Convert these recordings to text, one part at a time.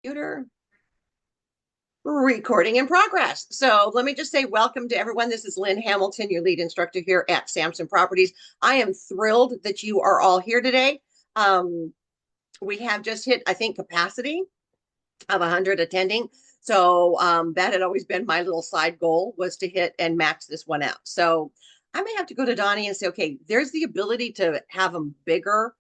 Computer recording in progress. So let me just say welcome to everyone. This is Lynn Hamilton, your lead instructor here at Sampson Properties. I am thrilled that you are all here today. We have just hit, I think, capacity of 100 attending. So that had always been my little side goal, was to hit and max this one out. So I may have to go to Donnie and say, okay, there's the ability to have them bigger.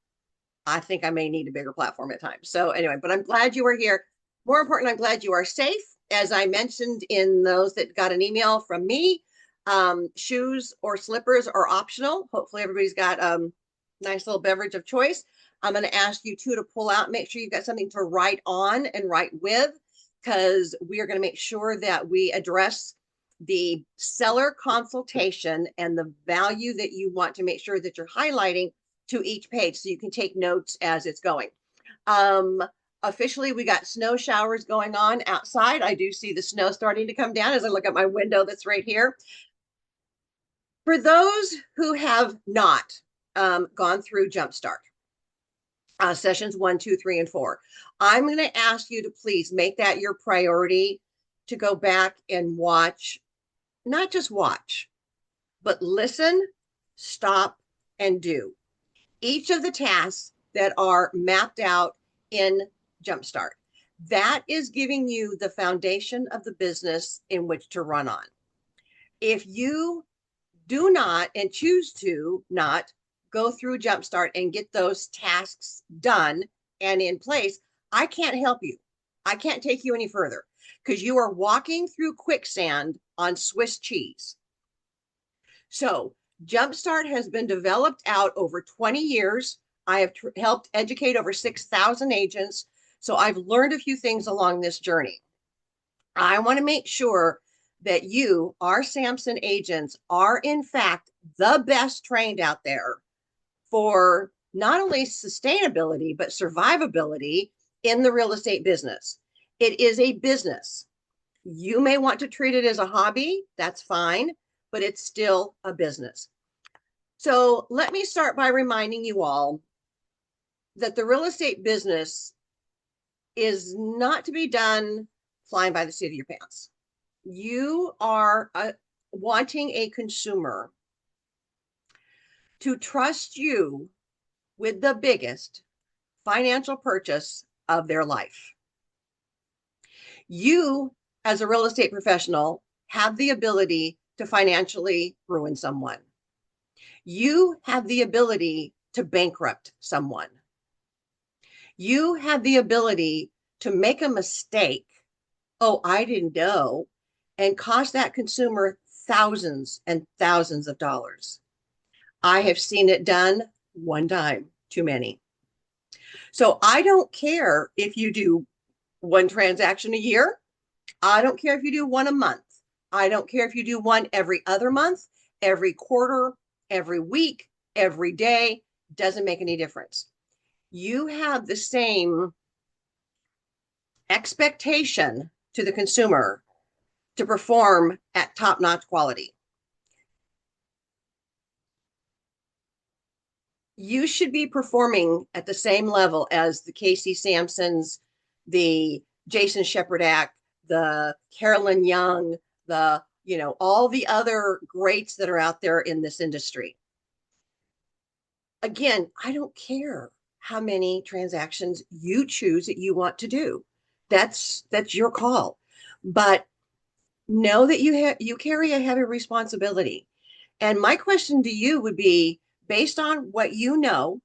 I think I may need a bigger platform at times. So anyway, but I'm glad you are here. More important, I'm glad you are safe. As I mentioned in those that got an email from me, shoes or slippers are optional. Hopefully everybody's got a nice little beverage of choice. I'm going to ask you too to pull out, make sure you've got something to write on and write with, because we are going to make sure that we address the seller consultation and the value that you want to make sure that you're highlighting to each page so you can take notes as it's going. Officially, we got snow showers going on outside. I do see the snow starting to come down as I look at my window that's right here. For those who have not gone through Jumpstart, sessions 1, 2, 3, and 4, I'm going to ask you to please make that your priority to go back and watch, not just watch, but listen, stop, and do each of the tasks that are mapped out in Jumpstart. That is giving you the foundation of the business in which to run on. If you do not and choose to not go through Jumpstart and get those tasks done and in place, I can't help you. I can't take you any further because you are walking through quicksand on Swiss cheese. So Jumpstart has been developed out over 20 years. I have helped educate over 6,000 agents. So I've learned a few things along this journey. I want to make sure that you, our Sampson agents, are in fact the best trained out there for not only sustainability, but survivability in the real estate business. It is a business. You may want to treat it as a hobby. That's fine, but it's still a business. So let me start by reminding you all that the real estate business is not to be done flying by the seat of your pants. You are wanting a consumer to trust you with the biggest financial purchase of their life. You, as a real estate professional, have the ability to financially ruin someone. You have the ability to bankrupt someone. You have the ability to make a mistake. Oh, I didn't know, and cost that consumer thousands and thousands of dollars. I have seen it done one time too many. So I don't care if you do one transaction a year. I don't care if you do one a month. I don't care if you do one every other month, every quarter, every week, every day. Doesn't make any difference. You have the same expectation to the consumer to perform at top-notch quality. You should be performing at the same level as the Casey Sampsons, the Jason Shepardak, the Carolyn Young, the, all the other greats that are out there in this industry. Again, I don't care how many transactions you choose that you want to do. That's your call. But know that you carry a heavy responsibility. And my question to you would be, based on what you know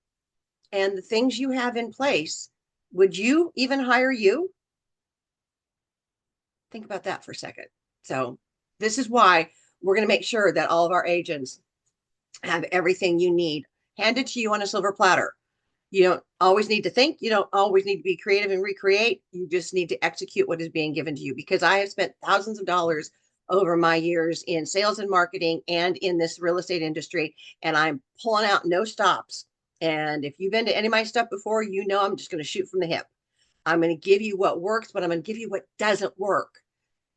and the things you have in place, would you even hire you? Think about that for a second. So this is why we're going to make sure that all of our agents have everything you need handed to you on a silver platter. You don't always need to think. You don't always need to be creative and recreate. You just need to execute what is being given to you, because I have spent thousands of dollars over my years in sales and marketing and in this real estate industry, and I'm pulling out no stops. And if you've been to any of my stuff before, I'm just going to shoot from the hip. I'm going to give you what works, but I'm going to give you what doesn't work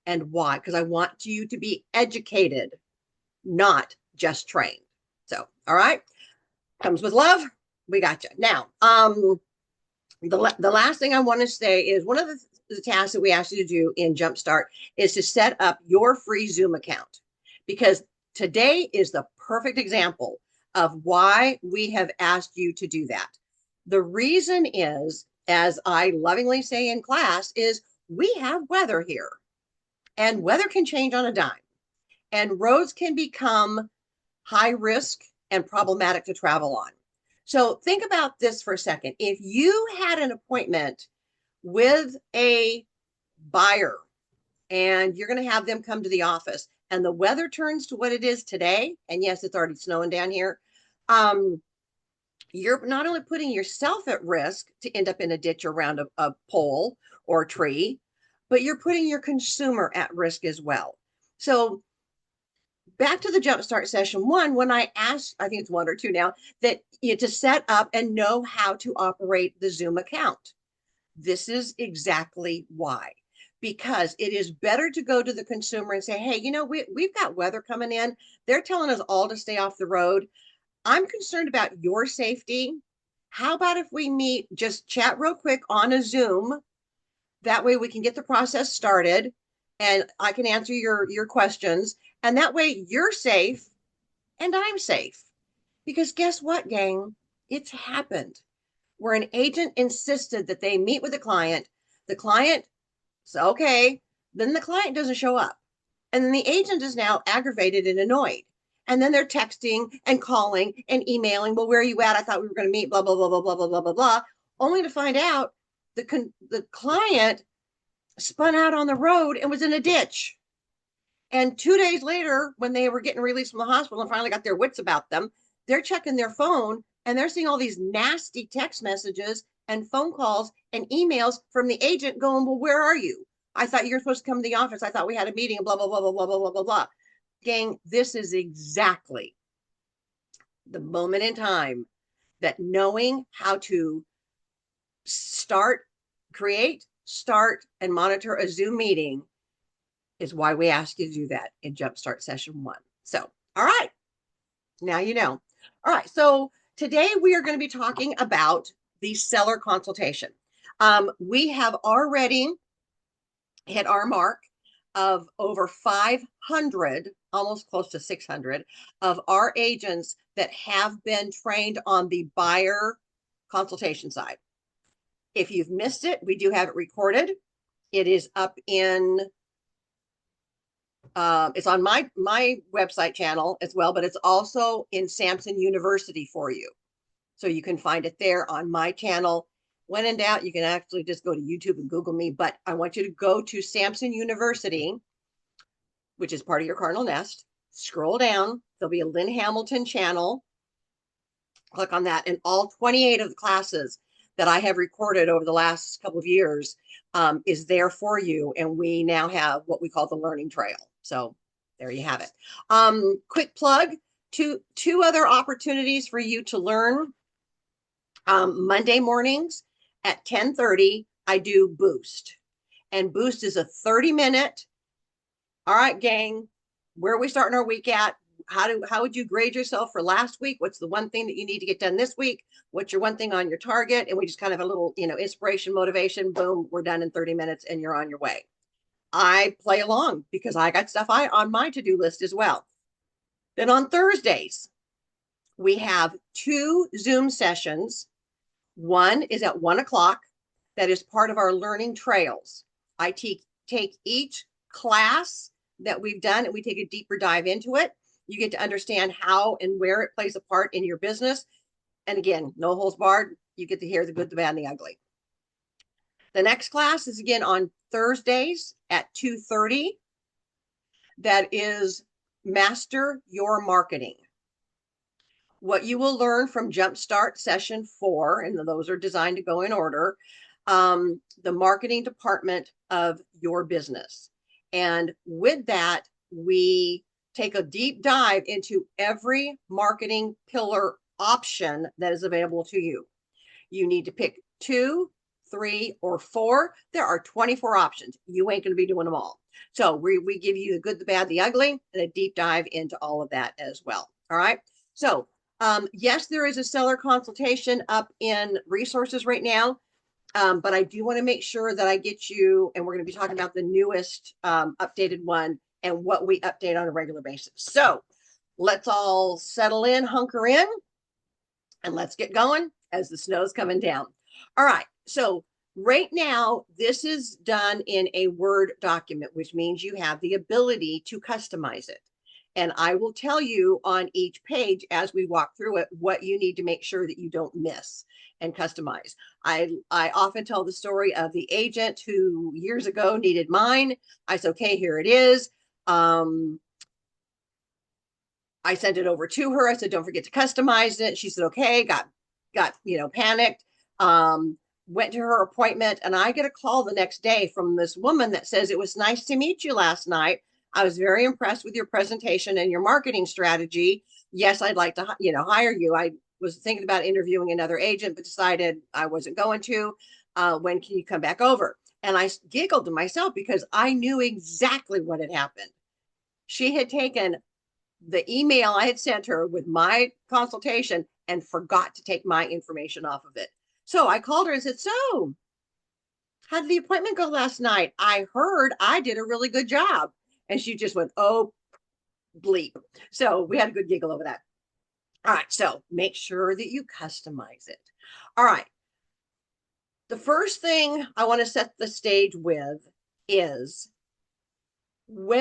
and why, because I want you to be educated, not just trained. So, all right, comes with love. We got you. Now, the last thing I want to say is one of the the task that we asked you to do in Jumpstart is to set up your free Zoom account, because today is the perfect example of why we have asked you to do that. The reason is, as I lovingly say in class, is we have weather here, and weather can change on a dime, and roads can become high risk and problematic to travel on. So think about this for a second. If you had an appointment with a buyer and you're going to have them come to the office and the weather turns to what it is today, and yes, it's already snowing down here, you're not only putting yourself at risk to end up in a ditch around a pole or a tree, but you're putting your consumer at risk as well. So back to the Jumpstart session one, when I asked, I think it's one or two now, that you to set up and know how to operate the Zoom account. This is exactly why. Because it is better to go to the consumer and say, hey, you know, we've got weather coming in. They're telling us all to stay off the road. I'm concerned about your safety. How about if we meet, just chat real quick on a Zoom? That way we can get the process started and I can answer your questions. And that way you're safe and I'm safe. Because guess what, gang? It's happened where an agent insisted that they meet with the client. The client said, okay, then the client doesn't show up. And then the agent is now aggravated and annoyed. And then they're texting and calling and emailing. Well, where are you at? I thought we were going to meet, blah, blah, blah, blah, blah, blah, blah, blah, blah. Only to find out the client spun out on the road and was in a ditch. And 2 days later, when they were getting released from the hospital and finally got their wits about them, they're checking their phone and they're seeing all these nasty text messages and phone calls and emails from the agent going, well, where are you? I thought you were supposed to come to the office. I thought we had a meeting, blah, blah, blah, blah, blah, blah, blah, blah, blah. Gang, this is exactly the moment in time that knowing how to create, start, and monitor a Zoom meeting is why we ask you to do that in Jumpstart session one. So, all right, now you know. All right, so today we are going to be talking about the seller consultation. We have already hit our mark of over 500, almost close to 600 of our agents that have been trained on the buyer consultation side. If you've missed it, we do have it recorded. It is up in it's on my website channel as well, but it's also in Samson University for you. So you can find it there on my channel. When in doubt, you can actually just go to YouTube and Google me, but I want you to go to Samson University, which is part of your Cardinal Nest. Scroll down, there'll be a Lynn Hamilton channel. Click on that, and all 28 of the classes that I have recorded over the last couple of years is there for you. And we now have what we call the learning trail. So there you have it. Quick plug, two other opportunities for you to learn. Monday mornings at 10:30, I do Boost. And Boost is a 30-minute, all right, gang, where are we starting our week at? How would you grade yourself for last week? What's the one thing that you need to get done this week? What's your one thing on your target? And we just kind of a little, inspiration, motivation, boom, we're done in 30 minutes and you're on your way. I play along because I got stuff on my to-do list as well. Then on Thursdays, we have 2 Zoom sessions. One is at 1 o'clock. That is part of our learning trails. I take each class that we've done and we take a deeper dive into it. You get to understand how and where it plays a part in your business. And again, no holds barred. You get to hear the good, the bad, and the ugly. The next class is again on Thursdays at 2:30. That is Master Your Marketing. What you will learn from Jumpstart session 4, and those are designed to go in order, the marketing department of your business. And with that, we take a deep dive into every marketing pillar option that is available to you. You need to pick 2, 3, or 4. There are 24 options. You ain't going to be doing them all. So we give you the good, the bad, the ugly, and a deep dive into all of that as well. All right. So yes, there is a seller consultation up in resources right now. But I do want to make sure that I get you, and we're going to be talking about the newest updated one and what we update on a regular basis. So let's all settle in, hunker in, and let's get going as the snow's coming down. All right. So right now, this is done in a Word document, which means you have the ability to customize it. And I will tell you on each page as we walk through it what you need to make sure that you don't miss and customize. I often tell the story of the agent who years ago needed mine. I said, okay, here it is. I sent it over to her. I said, don't forget to customize it. She said, okay, got panicked. Went to her appointment, and I get a call the next day from this woman that says, it was nice to meet you last night. I was very impressed with your presentation and your marketing strategy. Yes, I'd like to, hire you. I was thinking about interviewing another agent, but decided I wasn't going to. When can you come back over? And I giggled to myself because I knew exactly what had happened. She had taken the email I had sent her with my consultation and forgot to take my information off of it. So I called her and said, so how did the appointment go last night? I heard I did a really good job. And she just went, oh, bleep. So we had a good giggle over that. All right. So make sure that you customize it. All right. The first thing I want to set the stage with is or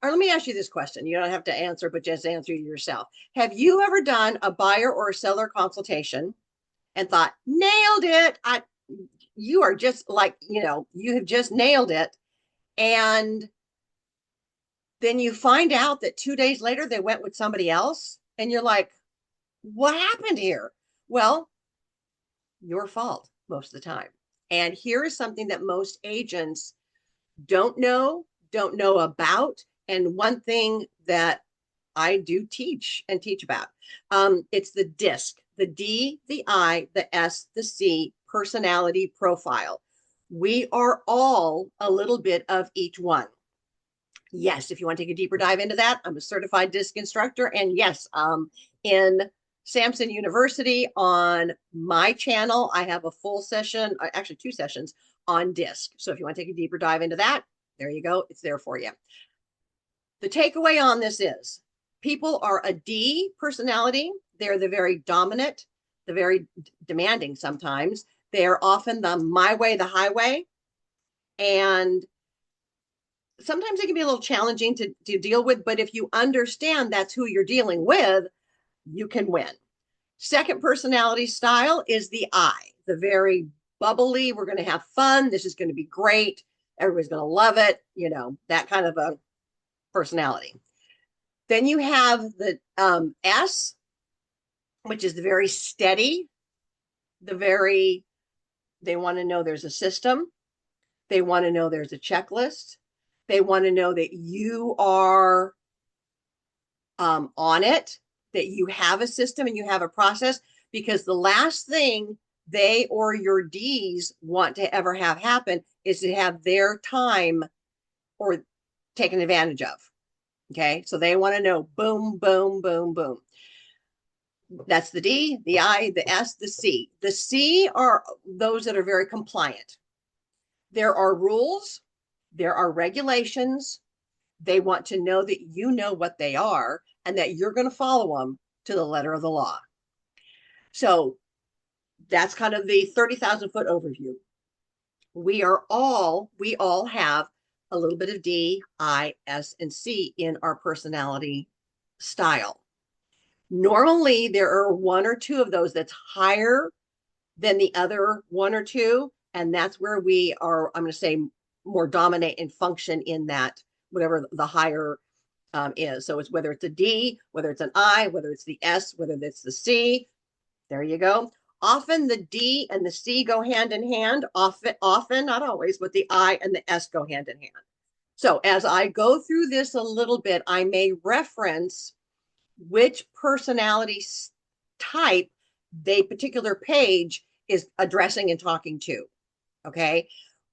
let me ask you this question. You don't have to answer, but just answer yourself. Have you ever done a buyer or a seller consultation and thought, nailed it? You are just like, you have just nailed it. And then you find out that 2 days later, they went with somebody else. And you're like, what happened here? Well, your fault most of the time. And here is something that most agents don't know about. And one thing that I do teach about, it's the DISC, the D, the I, the S, the C personality profile. We are all a little bit of each one. Yes, if you want to take a deeper dive into that, I'm a certified DISC instructor. And yes, in Samson University on my channel, I have a full session, actually 2 sessions on DISC. So if you want to take a deeper dive into that, there you go. It's there for you. The takeaway on this is people are a D personality. They're the very dominant, the very demanding sometimes. They're often the my way, the highway. And sometimes it can be a little challenging to deal with, but if you understand that's who you're dealing with, you can win. Second personality style is the I, the very bubbly. We're going to have fun. This is going to be great. Everybody's going to love it. That kind of a personality. Then you have the S, which is the very steady, they want to know there's a system. They want to know there's a checklist. They want to know that you are on it, that you have a system and you have a process, because the last thing they or your Ds want to ever have happen is to have their time or taken advantage of. Okay. So they want to know boom, boom, boom, boom. That's the D, the I, the S, the C. The C are those that are very compliant. There are rules, there are regulations. They want to know that you know what they are and that you're going to follow them to the letter of the law. So that's kind of the 30,000 foot overview. We all have a little bit of D, I, S, and C in our personality style. Normally, there are 1 or 2 of those that's higher than the other 1 or 2. And that's where we are, I'm going to say, more dominate and function in that, whatever the higher is. So it's whether it's a D, whether it's an I, whether it's the S, whether it's the C. There you go. Often the D and the C go hand in hand. Often, not always, but the I and the S go hand in hand. So as I go through this a little bit, I may reference which personality type the particular page is addressing and talking to. Okay.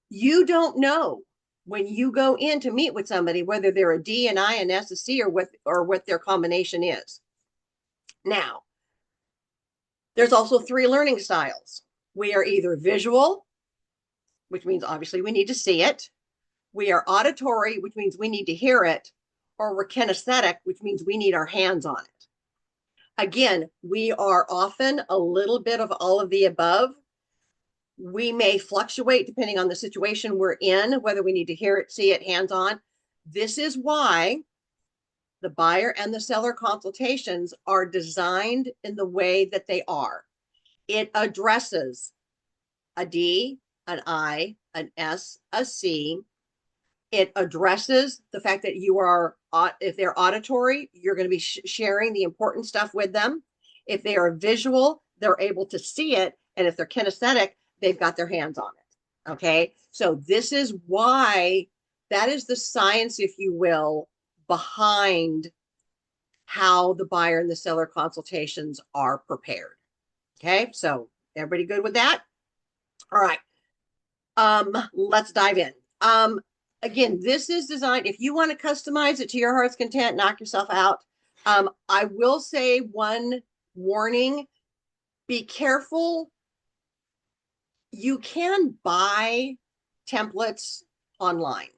You don't know when you go in to meet with somebody whether they're a D, an I, an S, a C, or what their combination is. Now, there's also 3 learning styles. We are either visual, which means obviously we need to see it. We are auditory, which means we need to hear it, or we're kinesthetic, which means we need our hands on it. Again, we are often a little bit of all of the above. We may fluctuate depending on the situation we're in, whether we need to hear it, see it, hands on. This is why the buyer and the seller consultations are designed in the way that they are. It addresses a D, an I, an S, a C. It addresses the fact that you are, if they're auditory, you're going to be sharing the important stuff with them. If they are visual, they're able to see it. And if they're kinesthetic, they've got their hands on it. Okay. So this is why, that is the science, if you will, behind how the buyer and the seller consultations are prepared. Okay. So everybody good with that? All right. Let's dive in. Again, this is designed, if you want to customize it to your heart's content, knock yourself out. I will say one warning, be careful. You can buy templates online.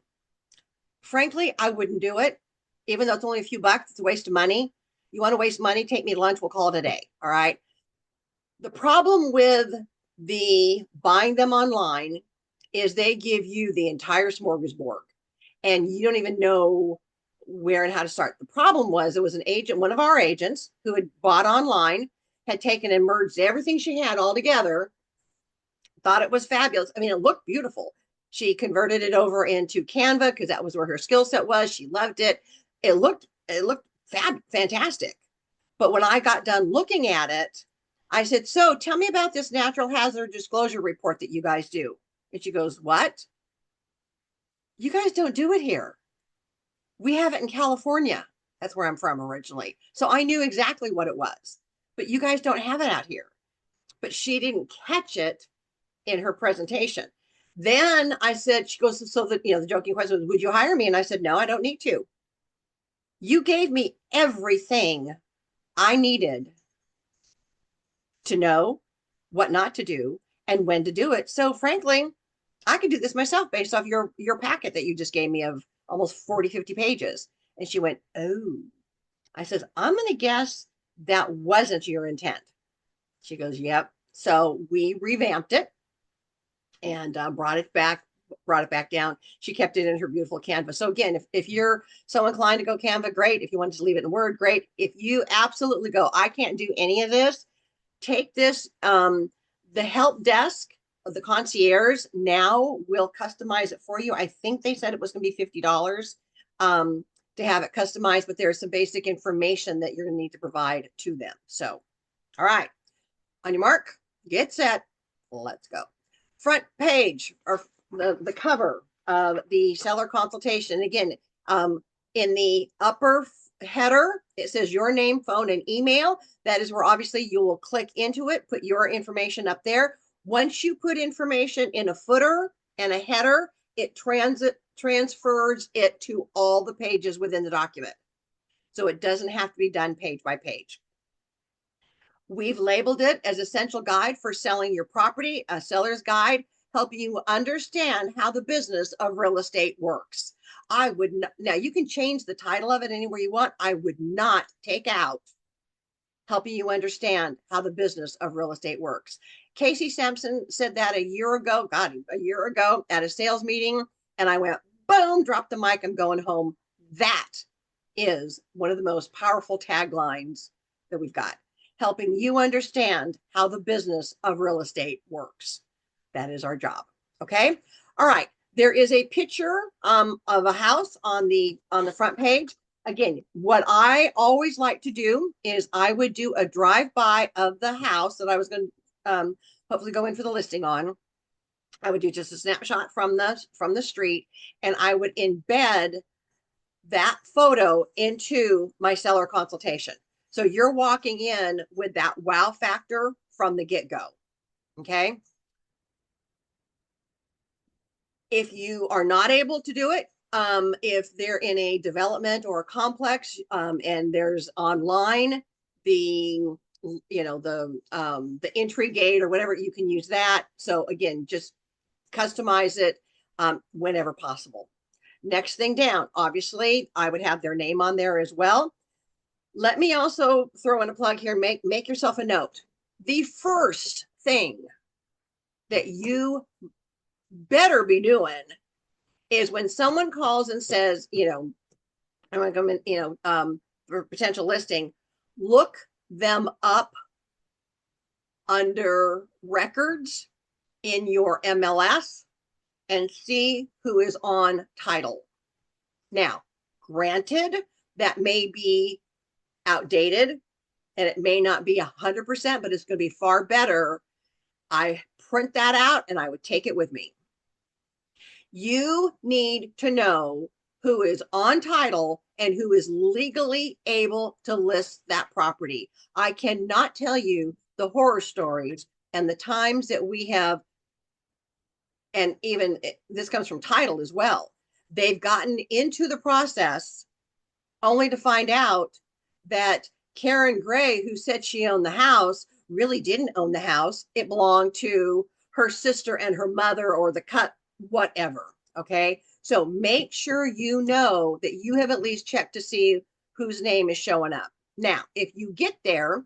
Frankly, I wouldn't do it, even though it's only a few bucks. It's a waste of money. You want to waste money, take me to lunch, we'll call it a day. All right. The problem with the buying them online is they give you the entire smorgasbord and you don't even know where and how to start. The problem was, it was an agent, one of our agents who had bought online, had taken and merged everything she had all together, thought it was fabulous. I mean, it looked beautiful. She converted it over into Canva because that was where her skill set was. She loved it. It looked fantastic. But when I got done looking at it, I said, so tell me about this natural hazard disclosure report that you guys do. And she goes, what? You guys don't do it here. We have it in California. That's where I'm from originally. So I knew exactly what it was, but you guys don't have it out here. But she didn't catch it in her presentation. Then I said, she goes, so that, the joking question was, would you hire me? And I said, no, I don't need to. You gave me everything I needed to know what not to do and when to do it. So frankly, I could do this myself based off your packet that you just gave me of almost 40, 50 pages. And she went, oh. I says, I'm going to guess that wasn't your intent. She goes, yep. So we revamped it and brought it back down. She kept it in her beautiful Canva. So again, if you're so inclined to go Canva, great. If you want to leave it in Word, great. If you absolutely go, I can't do any of this, take this. The help desk of the concierge now will customize it for you. I think they said it was going to be $50 to have it customized, but there's some basic information that you're going to need to provide to them. So, all right, on your mark, get set, let's go. Front page, or the cover of the seller consultation. Again, in the upper header, it says your name, phone, and email. That is where obviously you will click into it, put your information up there. Once you put information in a footer and a header, it transfers it to all the pages within the document. So it doesn't have to be done page by page. We've labeled it as Essential Guide for Selling Your Property, a seller's guide, helping you understand how the business of real estate works. I would not, now you can change the title of it anywhere you want. I would not take out helping you understand how the business of real estate works. Casey Sampson said that a year ago at a sales meeting. And I went, boom, drop the mic, I'm going home. That is one of the most powerful taglines that we've got, helping you understand how the business of real estate works. That is our job. Okay. All right. There is a picture of a house on the front page. Again, what I always like to do is I would do a drive-by of the house that I was going to hopefully go in for the listing on. I would do just a snapshot from the street, and I would embed that photo into my seller consultation. So you're walking in with that wow factor from the get-go. Okay. If you are not able to do it, if they're in a development or a complex, and there's online the entry gate or whatever, you can use that. So again, just customize it whenever possible. Next thing down, obviously, I would have their name on there as well. Let me also throw in a plug here. Make yourself a note. The first thing that you better be doing is when someone calls and says, you know, I want to come in, you know, for potential listing, look them up under records in your MLS and see who is on title. Now, granted, that may be outdated and it may not be 100%, but it's going to be far better. I print that out and I would take it with me. You need to know who is on title and who is legally able to list that property. I cannot tell you the horror stories and the times that we have, and even this comes from title as well. They've gotten into the process only to find out that Karen Gray, who said she owned the house, really didn't own the house. It belonged to her sister and her mother, or the cut, whatever. Okay. So make sure you know that you have at least checked to see whose name is showing up. Now, if you get there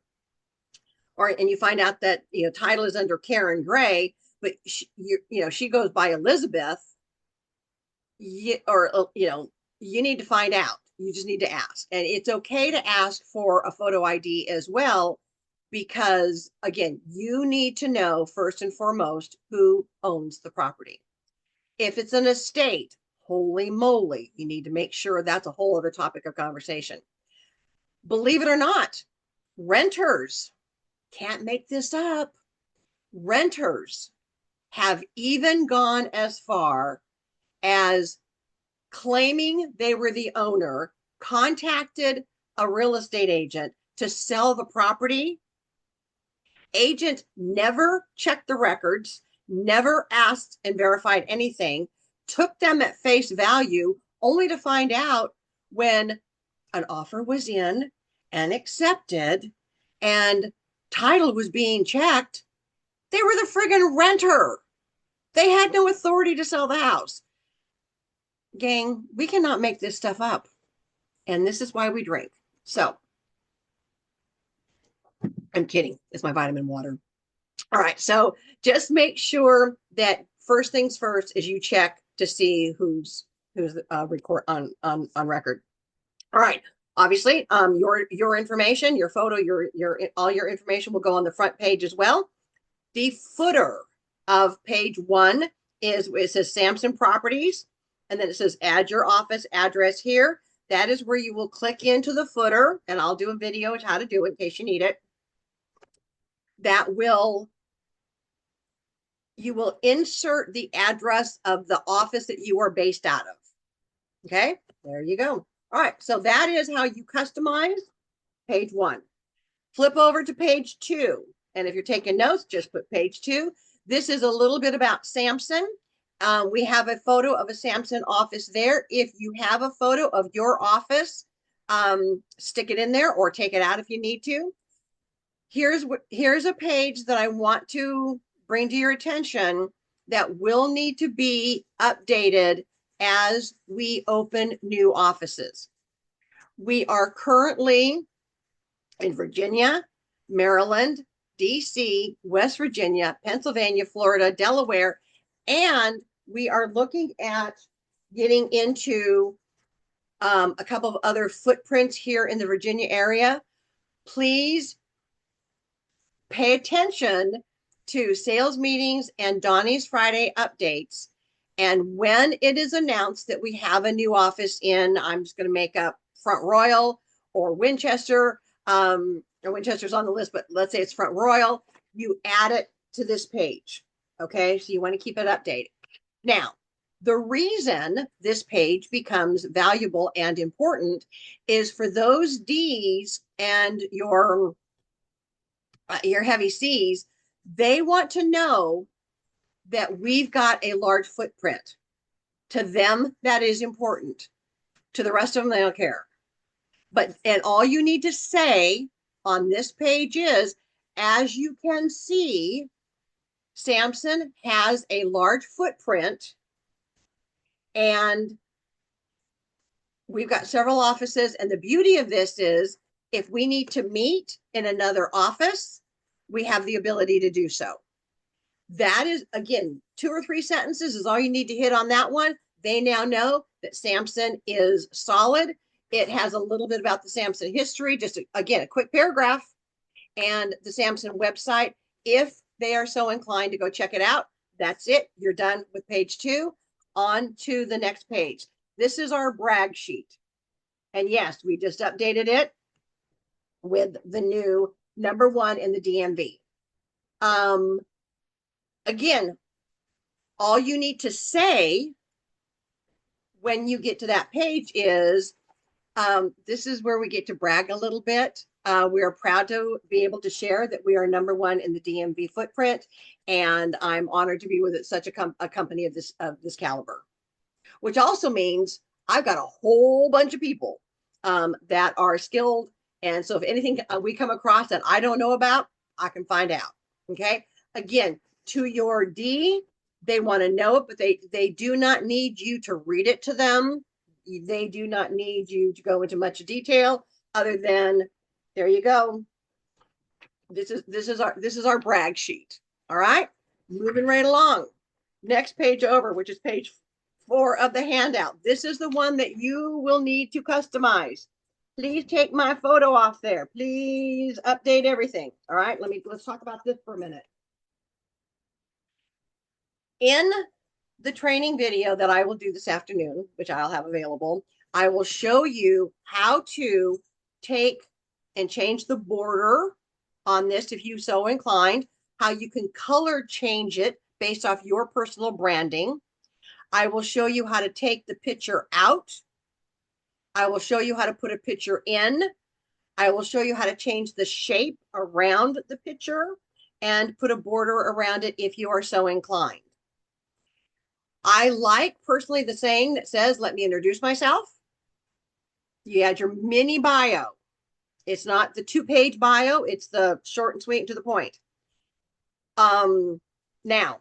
and you find out that, you know, title is under Karen Gray, but she goes by Elizabeth, you need to find out. You just need to ask. And it's okay to ask for a photo ID as well, because again, you need to know first and foremost who owns the property. If it's an estate, holy moly, you need to make sure that's a whole other topic of conversation. Believe it or not, renters, can't make this up, renters have even gone as far as claiming they were the owner, contacted a real estate agent to sell the property. Agent never checked the records, never asked and verified anything, took them at face value, only to find out when an offer was in and accepted and title was being checked, they were the friggin' renter. They had no authority to sell the house. Gang, we cannot make this stuff up. And this is why we drink. So, I'm kidding. It's my vitamin water. All right. So just make sure that first things first is you check to see who's record on record. All right. Obviously, your information, your photo, all your information will go on the front page as well. The footer of page 1 it says Sampson Properties, and then it says add your office address here. That is where you will click into the footer, and I'll do a video of how to do it in case you need it. You will insert the address of the office that you are based out of. Okay, there you go. All right, so that is how you customize page 1. Flip over to page 2. And if you're taking notes, just put page 2. This is a little bit about Sampson. We have a photo of a Sampson office there. If you have a photo of your office, stick it in there or take it out if you need to. Here's a page that I want to bring to your attention that will need to be updated as we open new offices. We are currently in Virginia, Maryland, DC, West Virginia, Pennsylvania, Florida, Delaware, and we are looking at getting into a couple of other footprints here in the Virginia area. Please pay attention to sales meetings and Donnie's Friday updates. And when it is announced that we have a new office in, I'm just going to make up Front Royal or Winchester, or Winchester's on the list, but let's say it's Front Royal, you add it to this page. Okay, so you want to keep it updated. Now, the reason this page becomes valuable and important is for those Ds and your heavy Cs, they want to know that we've got a large footprint. To them, that is important. To the rest of them, they don't care. And all you need to say on this page is, as you can see, Samson has a large footprint, and we've got several offices. And the beauty of this is if we need to meet in another office, we have the ability to do so. That is, again, 2 or 3 sentences is all you need to hit on that one. They now know that Samson is solid. It has a little bit about the Samson history, just again, a quick paragraph, and the Samson website. If they are so inclined to go check it out, that's it. You're done with page 2. On to the next page. This is our brag sheet. And yes, we just updated it with the new #1 in the DMV. Again, all you need to say when you get to that page is, this is where we get to brag a little bit. We are proud to be able to share that we are #1 in the DMV footprint, and I'm honored to be with such a company of this caliber. Which also means I've got a whole bunch of people that are skilled, and so if anything we come across that I don't know about, I can find out. Okay, again, to your D, they want to know it, but they do not need you to read it to them. They do not need you to go into much detail other than, there you go. This is our brag sheet. All right, moving right along. Next page over, which is page 4 of the handout. This is the one that you will need to customize. Please take my photo off there. Please update everything. All right, let's talk about this for a minute. In the training video that I will do this afternoon, which I'll have available, I will show you how to take and change the border on this if you so inclined, how you can color change it based off your personal branding. I will show you how to take the picture out. I will show you how to put a picture in. I will show you how to change the shape around the picture and put a border around it if you are so inclined. I like personally the saying that says, let me introduce myself. You add your mini bio. It's not the 2-page bio. It's the short and sweet and to the point. Now,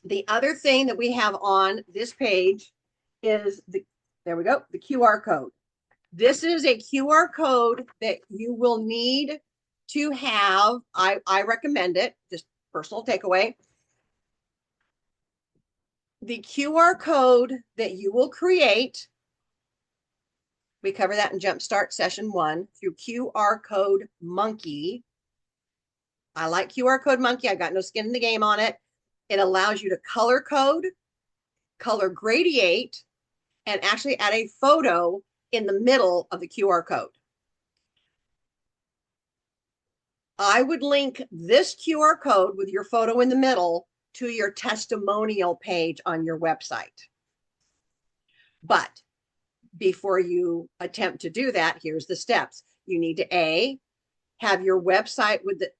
the other thing that we have on this page is there we go, the QR code. This is a QR code that you will need to have. I recommend it, just personal takeaway. The QR code that you will create, we cover that in Jumpstart Session 1 through QR Code Monkey. I like QR Code Monkey. I got no skin in the game on it. It allows you to color code, color gradiate, and actually add a photo in the middle of the QR code. I would link this QR code with your photo in the middle to your testimonial page on your website. But before you attempt to do that, here's the steps. You need to have your website with the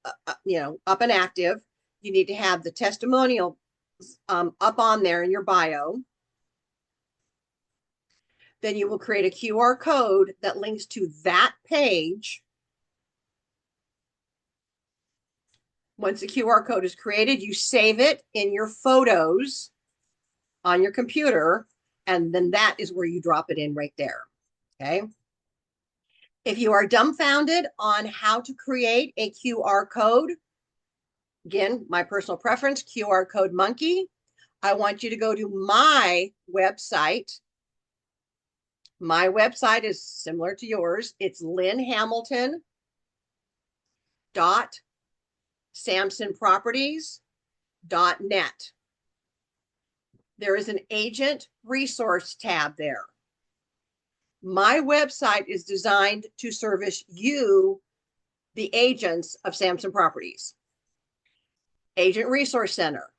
up and active. You need to have the testimonial up on there in your bio. Then you will create a QR code that links to that page. Once the QR code is created, you save it in your photos on your computer, and then that is where you drop it in right there. Okay. If you are dumbfounded on how to create a QR code, again, my personal preference, QR Code Monkey, I want you to go to my website. My website is similar to yours. It's lynnhamilton.samsonproperties.net. There is an agent resource tab there. My website is designed to service you, the agents of Samson Properties. Agent Resource Center,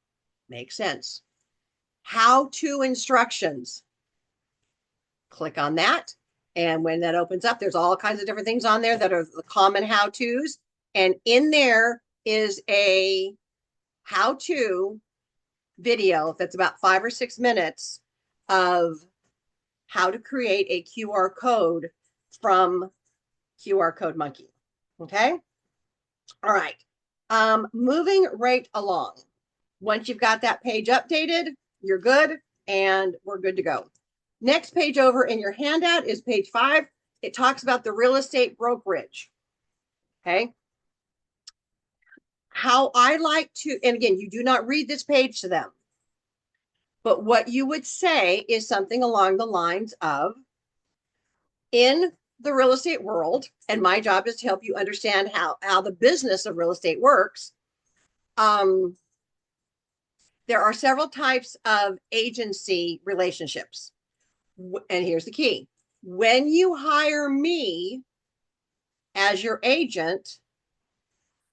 makes sense. How-to instructions. Click on that. And when that opens up, there's all kinds of different things on there that are the common how-tos. And in there is a how-to video that's about 5 or 6 minutes of how to create a QR code from QR Code Monkey. Okay. All right. Moving right along. Once you've got that page updated, you're good and we're good to go. Next page over in your handout is page 5. It talks about the real estate brokerage. Okay. How I like to, and again, you do not read this page to them, but what you would say is something along the lines of, in the real estate world, and my job is to help you understand how the business of real estate works. There are several types of agency relationships. And here's the key. When you hire me as your agent,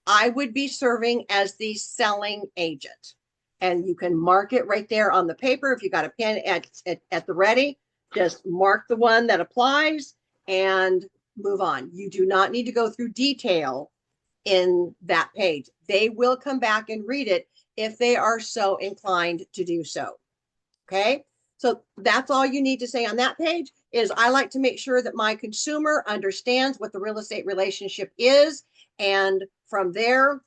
I would be serving as the selling agent. And you can mark it right there on the paper. If you got a pen at the ready, just mark the one that applies and move on. You do not need to go through detail in that page. They will come back and read it if they are so inclined to do so. Okay. So that's all you need to say on that page. Is I like to make sure that my consumer understands what the real estate relationship is. And from there,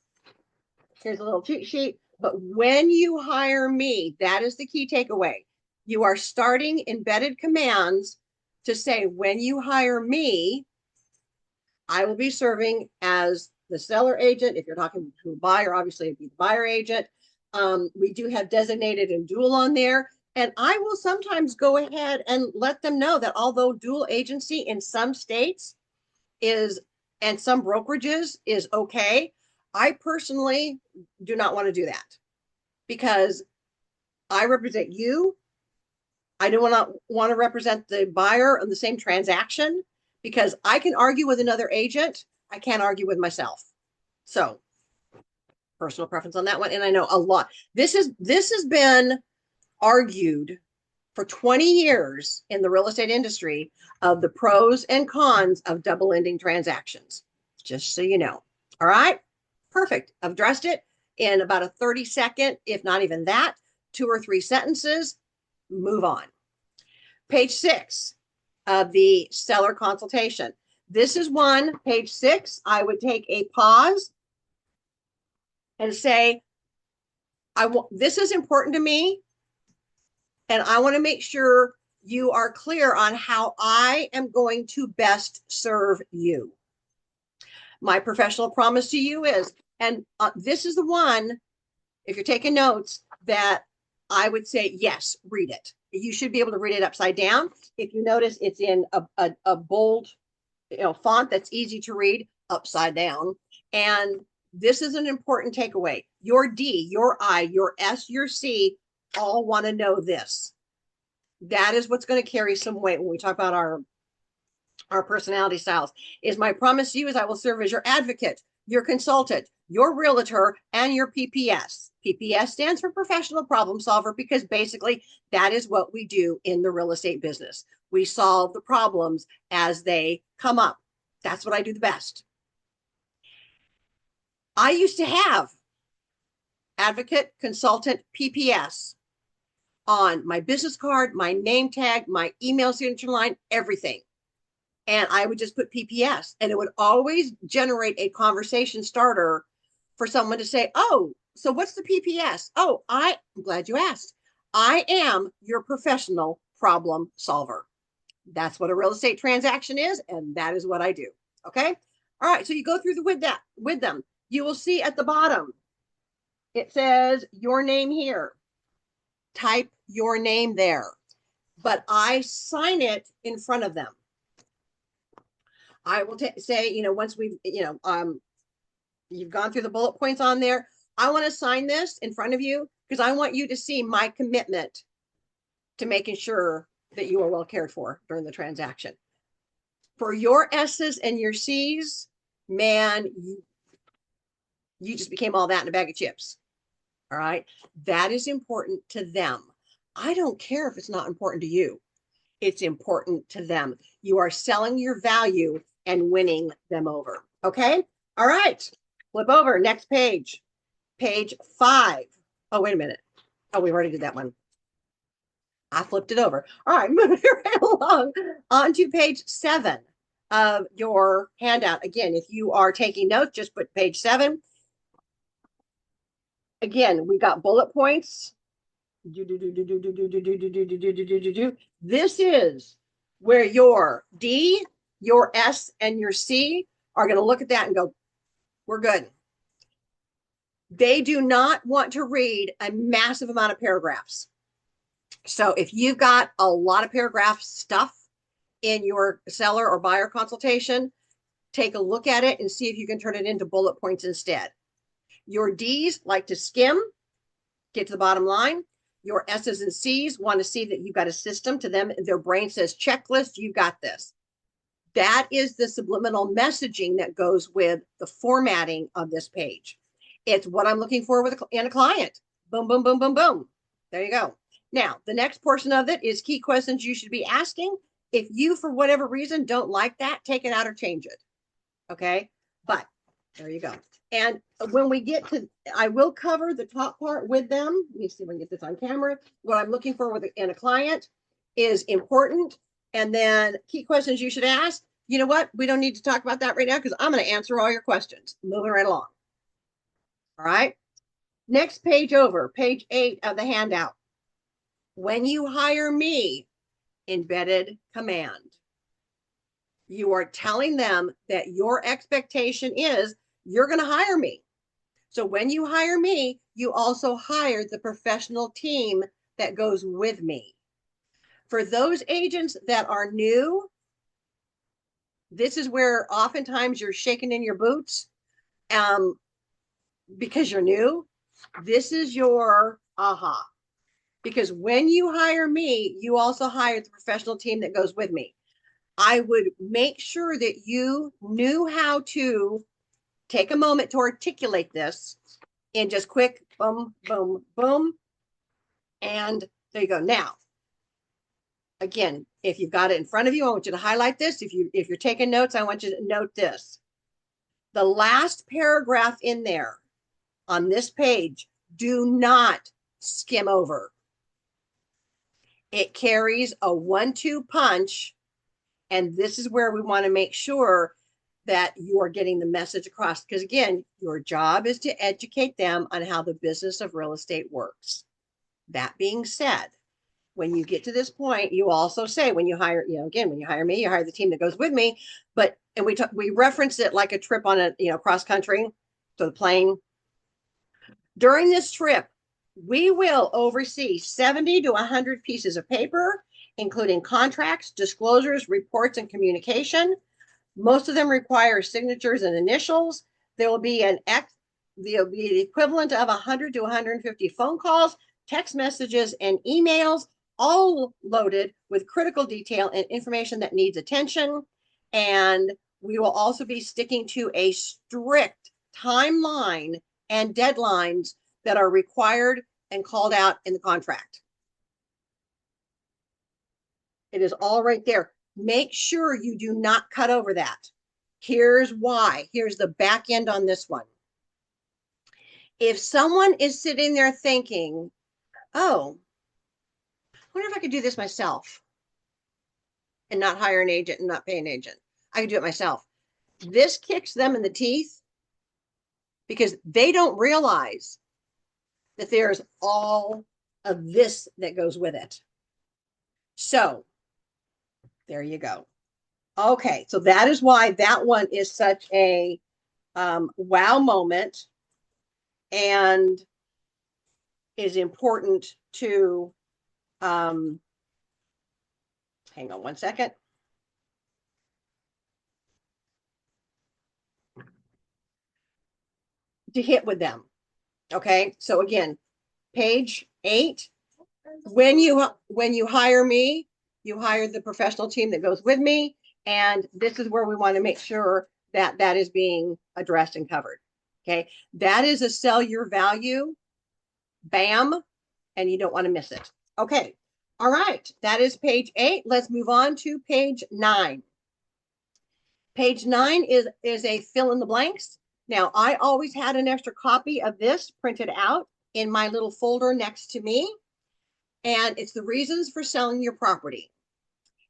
here's a little cheat sheet. But when you hire me, that is the key takeaway. You are starting embedded commands to say, when you hire me, I will be serving as the seller agent. If you're talking to a buyer, obviously it'd be the buyer agent. We do have designated and dual on there. And I will sometimes go ahead and let them know that although dual agency in some states is, and some brokerages is okay, I personally do not want to do that because I represent you. I don't want to represent the buyer on the same transaction because I can argue with another agent. I can't argue with myself. So personal preference on that one. And I know a lot. This has been argued for 20 years in the real estate industry of the pros and cons of double ending transactions, just so you know. All right, perfect. I've addressed it in about a 30-second, if not even that, 2 or 3 sentences. Move on. Page 6 of the seller consultation. This is one, page 6. I would take a pause and say, this is important to me. And I want to make sure you are clear on how I am going to best serve you. My professional promise to you is, and this is the one, if you're taking notes, that I would say, yes, read it. You should be able to read it upside down. If you notice, it's in a bold, font that's easy to read upside down. And this is an important takeaway. Your D, your I, your S, your C all want to know this. That is what's going to carry some weight when we talk about our personality styles. Is my promise to you is I will serve as your advocate, your consultant, your realtor, and your PPS. PPS stands for professional problem solver because basically that is what we do in the real estate business. We solve the problems as they come up. That's what I do the best. I used to have advocate, consultant, PPS on my business card, my name tag, my email signature line, everything. And I would just put PPS, and it would always generate a conversation starter for someone to say, oh, so what's the PPS? Oh, I'm glad you asked. I am your professional problem solver. That's what a real estate transaction is, and that is what I do. Okay. All right. So you go through with them. You will see at the bottom, it says your name here. Type your name there, but I sign it in front of them. I will say, once we've, you've gone through the bullet points on there, I want to sign this in front of you because I want you to see my commitment to making sure that you are well cared for during the transaction. For your S's and your C's, man, you just became all that in a bag of chips. All right. That is important to them. I don't care if it's not important to you. It's important to them. You are selling your value and winning them over. Okay. All right. Flip over. Next page. Page 5. Oh, wait a minute. Oh, we already did that one. I flipped it over. All right. Moving right along on to page 7 of your handout. Again, if you are taking notes, just put page 7. Again, we got bullet points. This is where your D, your S, and your C are going to look at that and go, we're good. They do not want to read a massive amount of paragraphs. So if you've got a lot of paragraph stuff in your seller or buyer consultation, take a look at it and see if you can turn it into bullet points instead. Your D's like to skim, get to the bottom line. Your S's and C's want to see that you've got a system. To them, their brain says checklist, you got this. That is the subliminal messaging that goes with the formatting of this page. It's what I'm looking for in a client. Boom, boom, boom, boom, boom. There you go. Now, the next portion of it is key questions you should be asking. If you, for whatever reason, don't like that, take it out or change it. Okay? But there you go. And when we get to, I will cover the top part with them. Let me see if I can get this on camera. What I'm looking for in a client is important. And then key questions you should ask. You know what? We don't need to talk about that right now because I'm going to answer all your questions. Moving right along. All right. Next page over, page 8 of the handout. When you hire me, embedded command. You are telling them that your expectation is you're going to hire me. So when you hire me, you also hire the professional team that goes with me. For those agents that are new, this is where oftentimes you're shaking in your boots because you're new. This is your aha. Because when you hire me, you also hire the professional team that goes with me. I would make sure that you knew how to take a moment to articulate this in just quick boom, boom, boom. And there you go. Now, again, if you've got it in front of you, I want you to highlight this. If you're taking notes, I want you to note this. The last paragraph in there on this page, do not skim over. It carries a 1-2 punch. And this is where we want to make sure that you are getting the message across. Because again, your job is to educate them on how the business of real estate works. That being said, when you get to this point, you also say when you hire, again, when you hire me, you hire the team that goes with me. But and we reference it like a trip on a cross country to the plane. During this trip, we will oversee 70 to 100 pieces of paper, including contracts, disclosures, reports, and communication. Most of them require signatures and initials. There will be the equivalent of 100 to 150 phone calls, text messages, and emails, all loaded with critical detail and information that needs attention. And we will also be sticking to a strict timeline and deadlines that are required and called out in the contract. It is all right there. Make sure you do not cut over that. Here's why. Here's the back end on this one. If someone is sitting there thinking, oh, I wonder if I could do this myself and not hire an agent and not pay an agent. I could do it myself. This kicks them in the teeth because they don't realize that there's all of this that goes with it. So there you go. Okay, so that is why that one is such a wow moment and is important to, hang on one second. To hit with them. Okay, so again, page 8, when you hire me, you hire the professional team that goes with me. And this is where we want to make sure that that is being addressed and covered. Okay, that is a sell your value. Bam. And you don't want to miss it. Okay. All right. That is page 8. Let's move on to page 9. Page 9 is a fill in the blanks. Now, I always had an extra copy of this printed out in my little folder next to me. And it's the reasons for selling your property.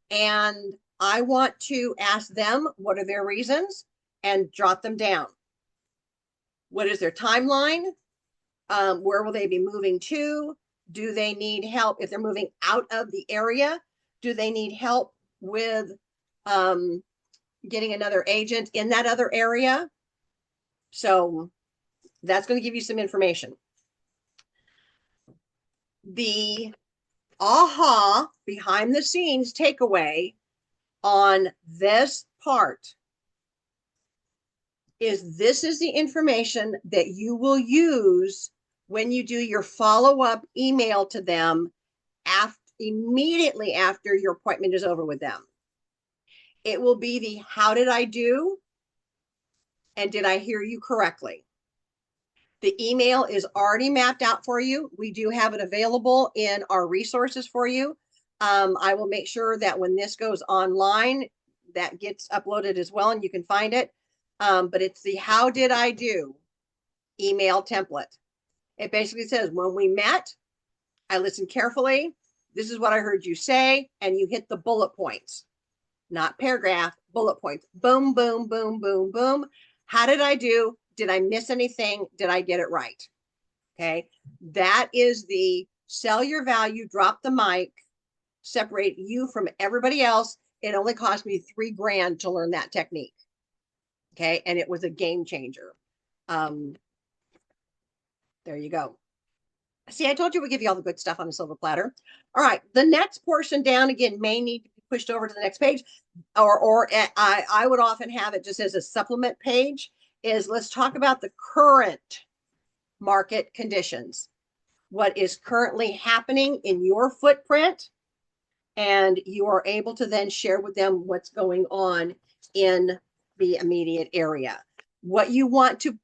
And I want to ask them what are their reasons and jot them down. What is their timeline? Where will they be moving to? Do they need help if they're moving out of the area? Do they need help with getting another agent in that other area? So that's going to give you some information. The aha behind the scenes takeaway on this part is this is the information that you will use when you do your follow-up email to them immediately after your appointment is over with them. It will be the how did I do? And did I hear you correctly? The email is already mapped out for you. We do have it available in our resources for you. I will make sure that when this goes online, that gets uploaded as well and you can find it. But it's the how did I do email template. It basically says, when we met, I listened carefully. This is what I heard you say. And you hit the bullet points, not paragraph, bullet points. Boom, boom, boom, boom, boom. How did I do? Did I miss anything? Did I get it right? Okay. That is the sell your value, drop the mic, separate you from everybody else. It only cost me $3,000 to learn that technique. Okay. And it was a game changer. There you go. See, I told you we'd give you all the good stuff on a silver platter. All right. The next portion down again may need to be pushed over to the next page, or I would often have it just as a supplement page. Is let's talk about the current market conditions, what is currently happening in your footprint, and you are able to then share with them what's going on in the immediate area. What you want to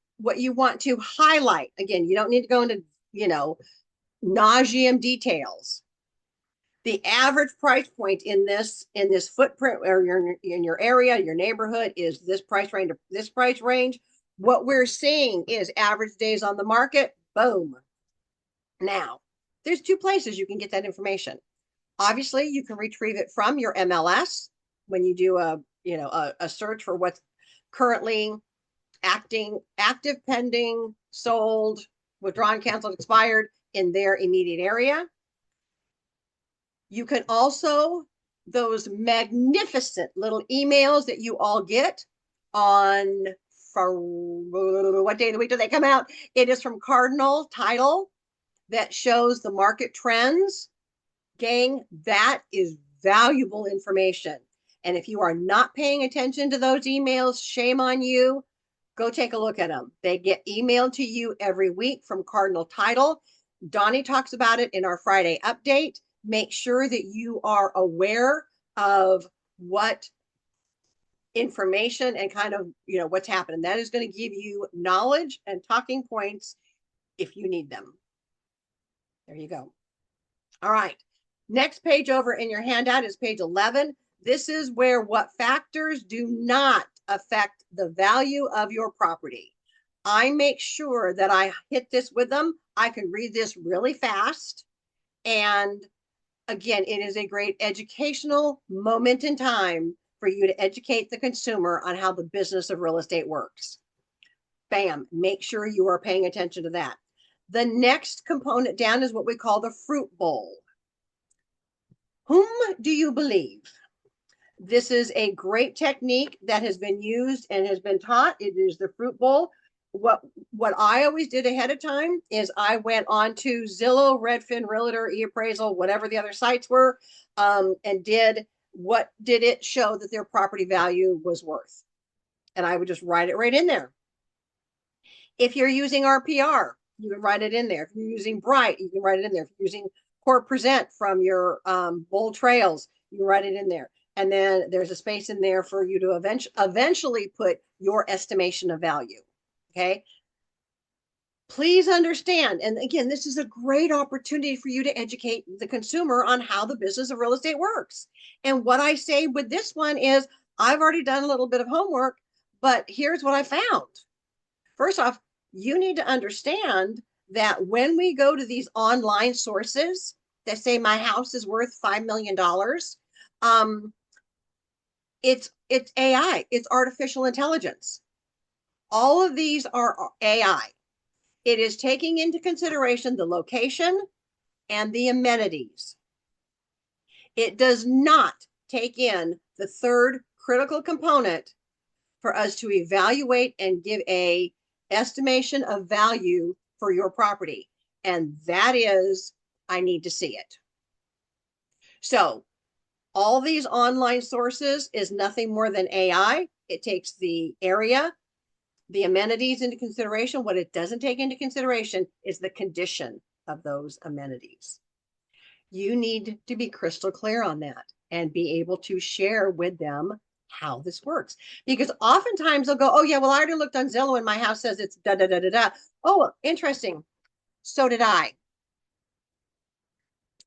highlight, again, you don't need to go into, nauseum details. The average price point in this footprint or in your area, your neighborhood is this price range. What we're seeing is average days on the market. Boom. Now, there's two places you can get that information. Obviously, you can retrieve it from your MLS when you do a search for what's currently active, pending, sold, withdrawn, canceled, expired in their immediate area. You can also, those magnificent little emails that you all get on, for what day of the week do they come out? It is from Cardinal Title that shows the market trends. Gang, that is valuable information. And if you are not paying attention to those emails, shame on you. Go take a look at them. They get emailed to you every week from Cardinal Title. Donnie talks about it in our Friday update. Make sure that you are aware of what information and kind of, what's happening. That is going to give you knowledge and talking points if you need them. There you go. All right. Next page over in your handout is page 11. This is where what factors do not affect the value of your property. I make sure that I hit this with them. I can read this really fast. And again, it is a great educational moment in time for you to educate the consumer on how the business of real estate works. Bam, make sure you are paying attention to that. The next component down is what we call the fruit bowl. Whom do you believe? This is a great technique that has been used and has been taught. It is the fruit bowl. What I always did ahead of time is I went on to Zillow, Redfin, Realtor, eAppraisal, whatever the other sites were, and did it show that their property value was worth. And I would just write it right in there. If you're using RPR, you can write it in there. If you're using Bright, you can write it in there. If you're using Core Present from your Bold Trails, you can write it in there. And then there's a space in there for you to eventually put your estimation of value. Okay. Please understand. And again, this is a great opportunity for you to educate the consumer on how the business of real estate works. And what I say with this one is I've already done a little bit of homework, but here's what I found. First off, you need to understand that when we go to these online sources that say my house is worth $5 million, it's AI, it's artificial intelligence. All of these are AI. It is taking into consideration the location and the amenities. It does not take in the third critical component for us to evaluate and give a estimation of value for your property. And that is, I need to see it. So all these online sources is nothing more than AI. It takes the area, the amenities into consideration. What it doesn't take into consideration is the condition of those amenities. You need to be crystal clear on that and be able to share with them how this works. Because oftentimes they'll go, oh yeah, well, I already looked on Zillow and my house says it's da da da da da. Oh, interesting. So did I.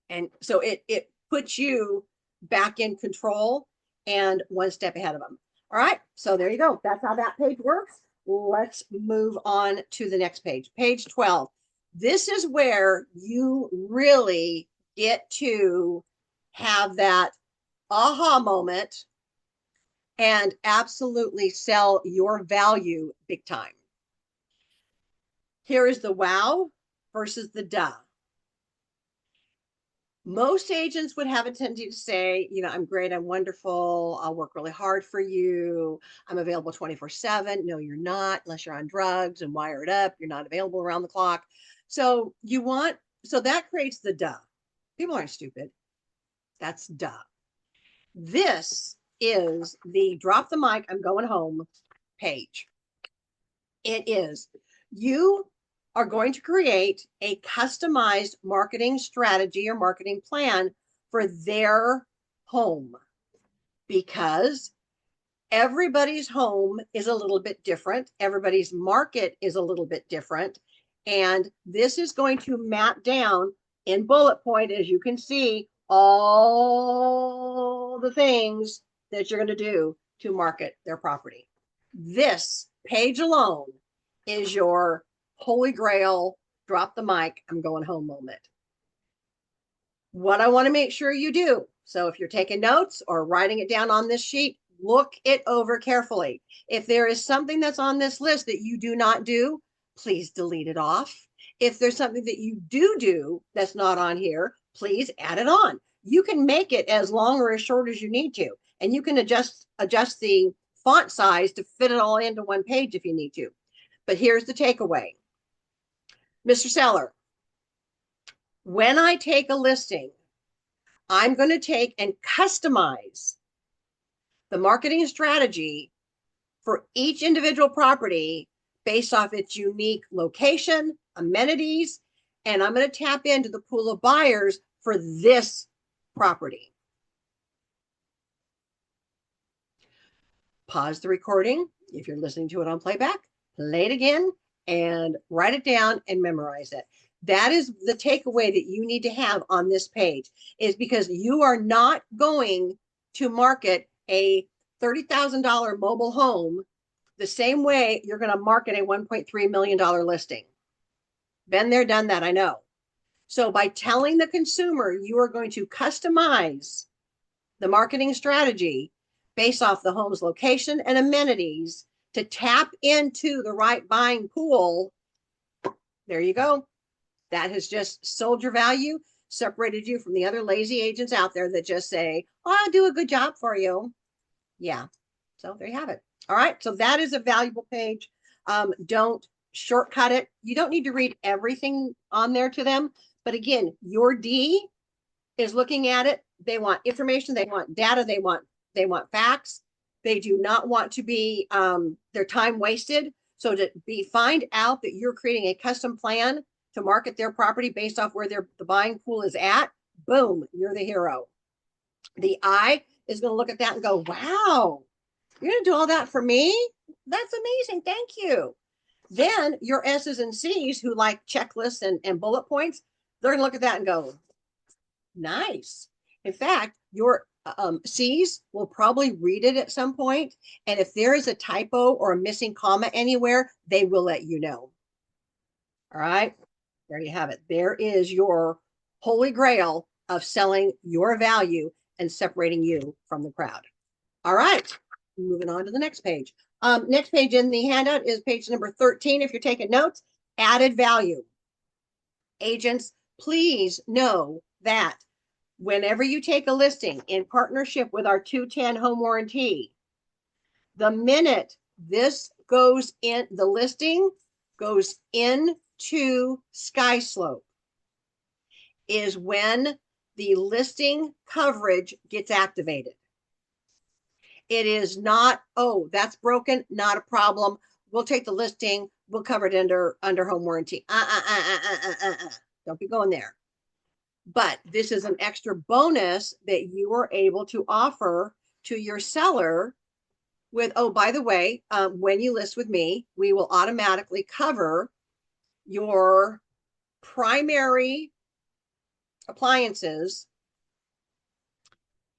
And so it puts you back in control and one step ahead of them. All right, so there you go. That's how that page works. Let's move on to the next page, page 12. This is where you really get to have that aha moment and absolutely sell your value big time. Here is the wow versus the duh. Most agents would have a tendency to say, you know, I'm great, I'm wonderful, I'll work really hard for you, I'm available 24/7. No, you're not, unless you're on drugs and wired up, you're not available around the clock. So that creates the duh. People aren't stupid. That's duh. This is the drop the mic, I'm going home page. It is, you are going to create a customized marketing strategy or marketing plan for their home, because everybody's home is a little bit different. Everybody's market is a little bit different. And this is going to map down in bullet point, as you can see, all the things that you're going to do to market their property. This page alone is your holy grail, drop the mic, I'm going home moment. What I want to make sure you do, so if you're taking notes or writing it down on this sheet, look it over carefully. If there is something that's on this list that you do not do, please delete it off. If there's something that you do that's not on here, please add it on. You can make it as long or as short as you need to, and you can adjust the font size to fit it all into one page if you need to. But here's the takeaway. Mr. Seller, when I take a listing, I'm going to take and customize the marketing strategy for each individual property based off its unique location, amenities, and I'm going to tap into the pool of buyers for this property. Pause the recording. If you're listening to it on playback, play it again and write it down and memorize it. That is the takeaway that you need to have on this page, is because you are not going to market a $30,000 mobile home the same way you're going to market a $1.3 million listing. Been there, done that, I know. So by telling the consumer you are going to customize the marketing strategy based off the home's location and amenities to tap into the right buying pool, there you go. That has just sold your value, separated you from the other lazy agents out there that just say, oh, I'll do a good job for you. Yeah. So there you have it. All right. So that is a valuable page. Don't shortcut it. You don't need to read everything on there to them. But again, your D is looking at it. They want information. They want data. They want facts. They do not want to be their time wasted. So to find out that you're creating a custom plan to market their property based off where the buying pool is at, boom, you're the hero. The I is going to look at that and go, wow, you're going to do all that for me? That's amazing. Thank you. Then your S's and C's, who like checklists and bullet points, they're going to look at that and go, nice. In fact, your C's will probably read it at some point. And if there is a typo or a missing comma anywhere, they will let you know. All right. There you have it. There is your holy grail of selling your value and separating you from the crowd. All right. Moving on to the next page. Next page in the handout is page number 13. If you're taking notes, Added value. Agents, please know that whenever you take a listing in partnership with our 210 home warranty, the minute this goes in, the listing goes into Sky Slope is when the listing coverage gets activated. It is not, oh, that's broken, not a problem. We'll take the listing, we'll cover it under home warranty. Don't be going there. But this is an extra bonus that you are able to offer to your seller with, oh, by the way, when you list with me, we will automatically cover your primary appliances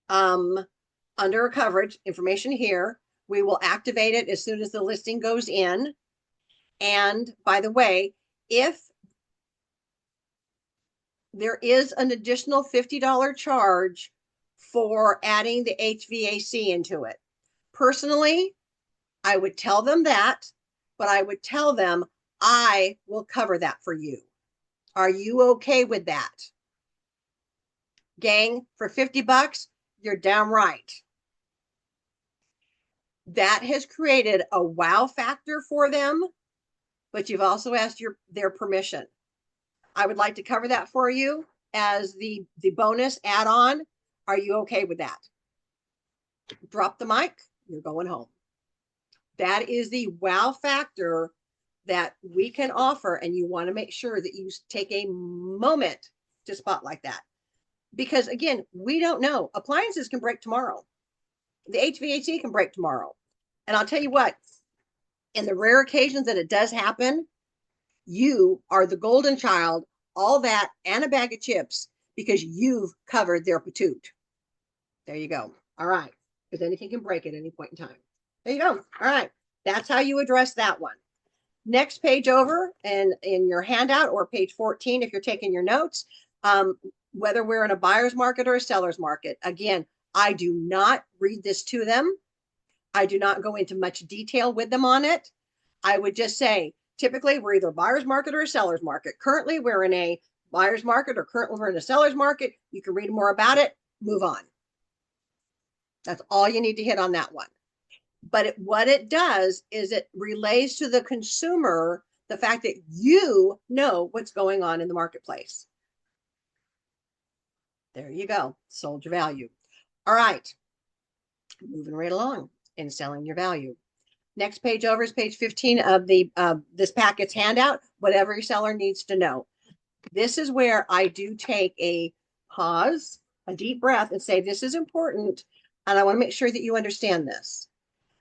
under a coverage information here. We will activate it as soon as the listing goes in. And by the way, if there is an additional $50 charge for adding the HVAC into it. Personally, I would tell them that, but I would tell them I will cover that for you. Are you okay with that? Gang, for 50 bucks, you're damn right. That has created a wow factor for them, but you've also asked their permission. I would like to cover that for you as the bonus add-on. Are you okay with that? Drop the mic, you're going home. That is the wow factor that we can offer, and you want to make sure that you take a moment to spotlight that. Because again, we don't know. Appliances can break tomorrow. The HVAC can break tomorrow. And I'll tell you what, in the rare occasions that it does happen, you are the golden child, all that and a bag of chips, because you've covered their patoot. There you go. All right. Because anything can break at any point in time. There you go. All right. That's how you address that one. Next page over, and in your handout, or page 14 if you're taking your notes, whether we're in a buyer's market or a seller's market. Again, I do not read this to them. I do not go into much detail with them on it. I would just say, typically, we're either a buyer's market or a seller's market. Currently, we're in a buyer's market, or currently we're in a seller's market. You can read more about it, move on. That's all you need to hit on that one. But what it does is it relays to the consumer the fact that you know what's going on in the marketplace. There you go. Sold your value. All right. Moving right along in selling your value. Next page over is page 15 of the this packet's handout, whatever your seller needs to know. This is where I do take a pause, a deep breath, and say, this is important, and I want to make sure that you understand this,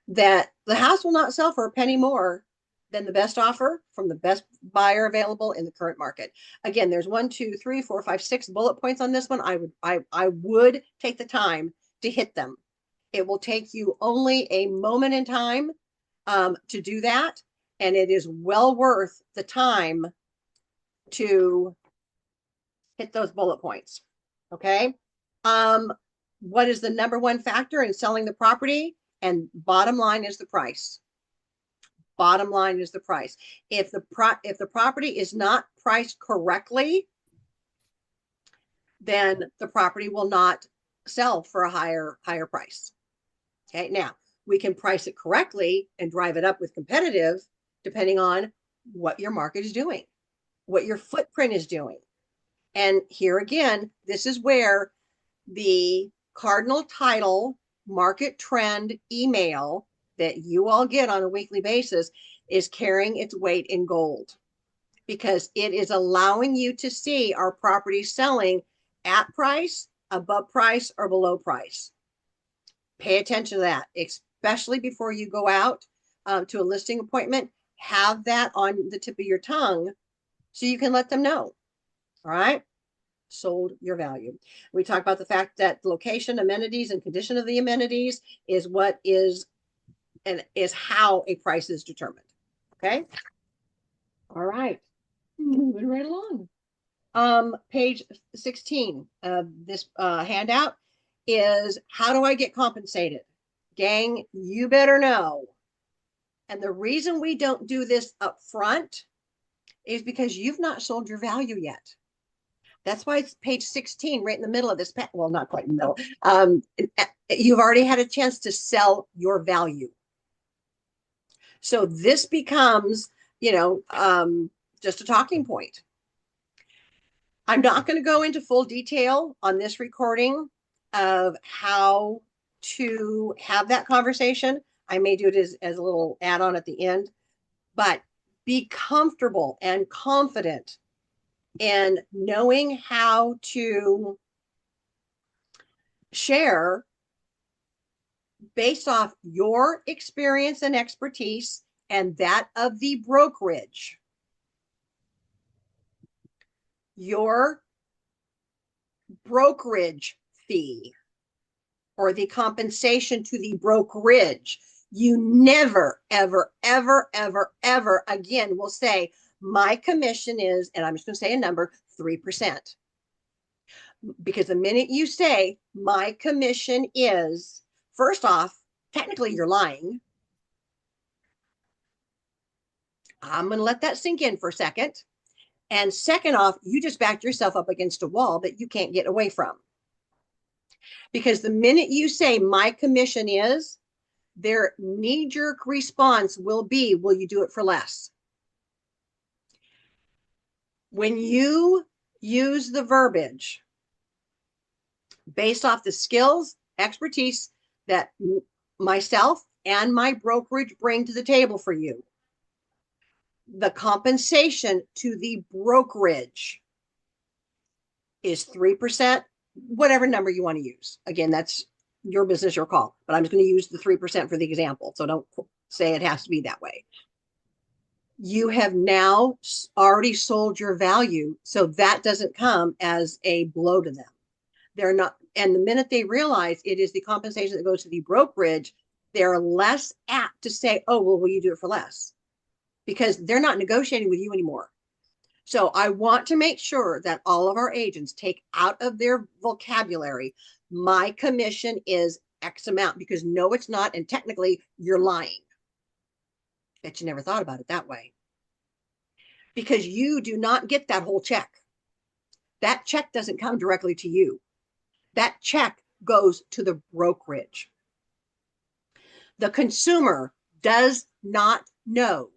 that the house will not sell for a penny more than the best offer from the best buyer available in the current market. Again, there's 1, 2, 3, 4, 5, 6 bullet points on this one. I would take the time to hit them. It will take you only a moment in time to do that, and it is well worth the time to hit those bullet points. Okay. What is the number one factor in selling the property? And bottom line is the price. Bottom line is the price. If the property is not priced correctly, then the property will not sell for a higher price. Okay. Now, we can price it correctly and drive it up with competitive, depending on what your market is doing, what your footprint is doing. And here again, this is where the Cardinal Title market trend email that you all get on a weekly basis is carrying its weight in gold, because it is allowing you to see our property selling at price, above price, or below price. Pay attention to that, especially before you go out to a listing appointment. Have that on the tip of your tongue so you can let them know. All right. Sold your value. We talk about the fact that location, amenities, and condition of the amenities is what is and is how a price is determined. Okay. All right. Moving right along. Page 16 of this handout is, how do I get compensated? Gang, you better know. And the reason we don't do this up front is because you've not sold your value yet. That's why it's page 16, right in the middle of this. Well, not quite in the middle. You've already had a chance to sell your value. So this becomes, just a talking point. I'm not going to go into full detail on this recording of how to have that conversation. I may do it as a little add-on at the end, but be comfortable and confident in knowing how to share based off your experience and expertise and that of the brokerage, your brokerage fee or the compensation to the brokerage. You never, ever, ever, ever, ever again will say, my commission is, and I'm just going to say a number, 3%. Because the minute you say, my commission is, first off, technically you're lying. I'm going to let that sink in for a second. And second off, you just backed yourself up against a wall that you can't get away from. Because the minute you say, my commission is, their knee-jerk response will be, will you do it for less? When you use the verbiage based off the skills, expertise that myself and my brokerage bring to the table for you, the compensation to the brokerage is 3%, whatever number you want to use. Again, that's your business, your call. But I'm just going to use the 3% for the example. So don't say it has to be that way. You have now already sold your value. So that doesn't come as a blow to them. They're not. And the minute they realize it is the compensation that goes to the brokerage, they're less apt to say, oh, well, will you do it for less? Because they're not negotiating with you anymore. So I want to make sure that all of our agents take out of their vocabulary, my commission is X amount, because no, it's not. And technically you're lying. Bet you never thought about it that way. Because you do not get that whole check. That check doesn't come directly to you. That check goes to the brokerage. The consumer does not know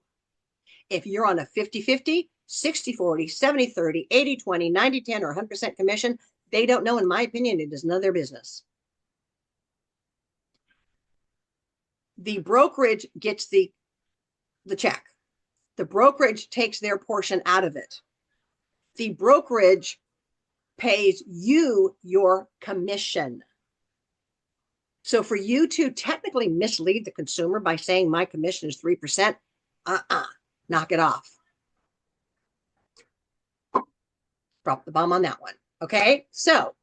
if you're on a 50-50, 60-40, 70-30, 80-20, 90-10, or 100% commission. They don't know. In my opinion, it is none of their business. The brokerage gets the check. The brokerage takes their portion out of it. The brokerage pays you your commission. So for you to technically mislead the consumer by saying my commission is 3%, knock it off. Drop the bomb on that one. Okay. So,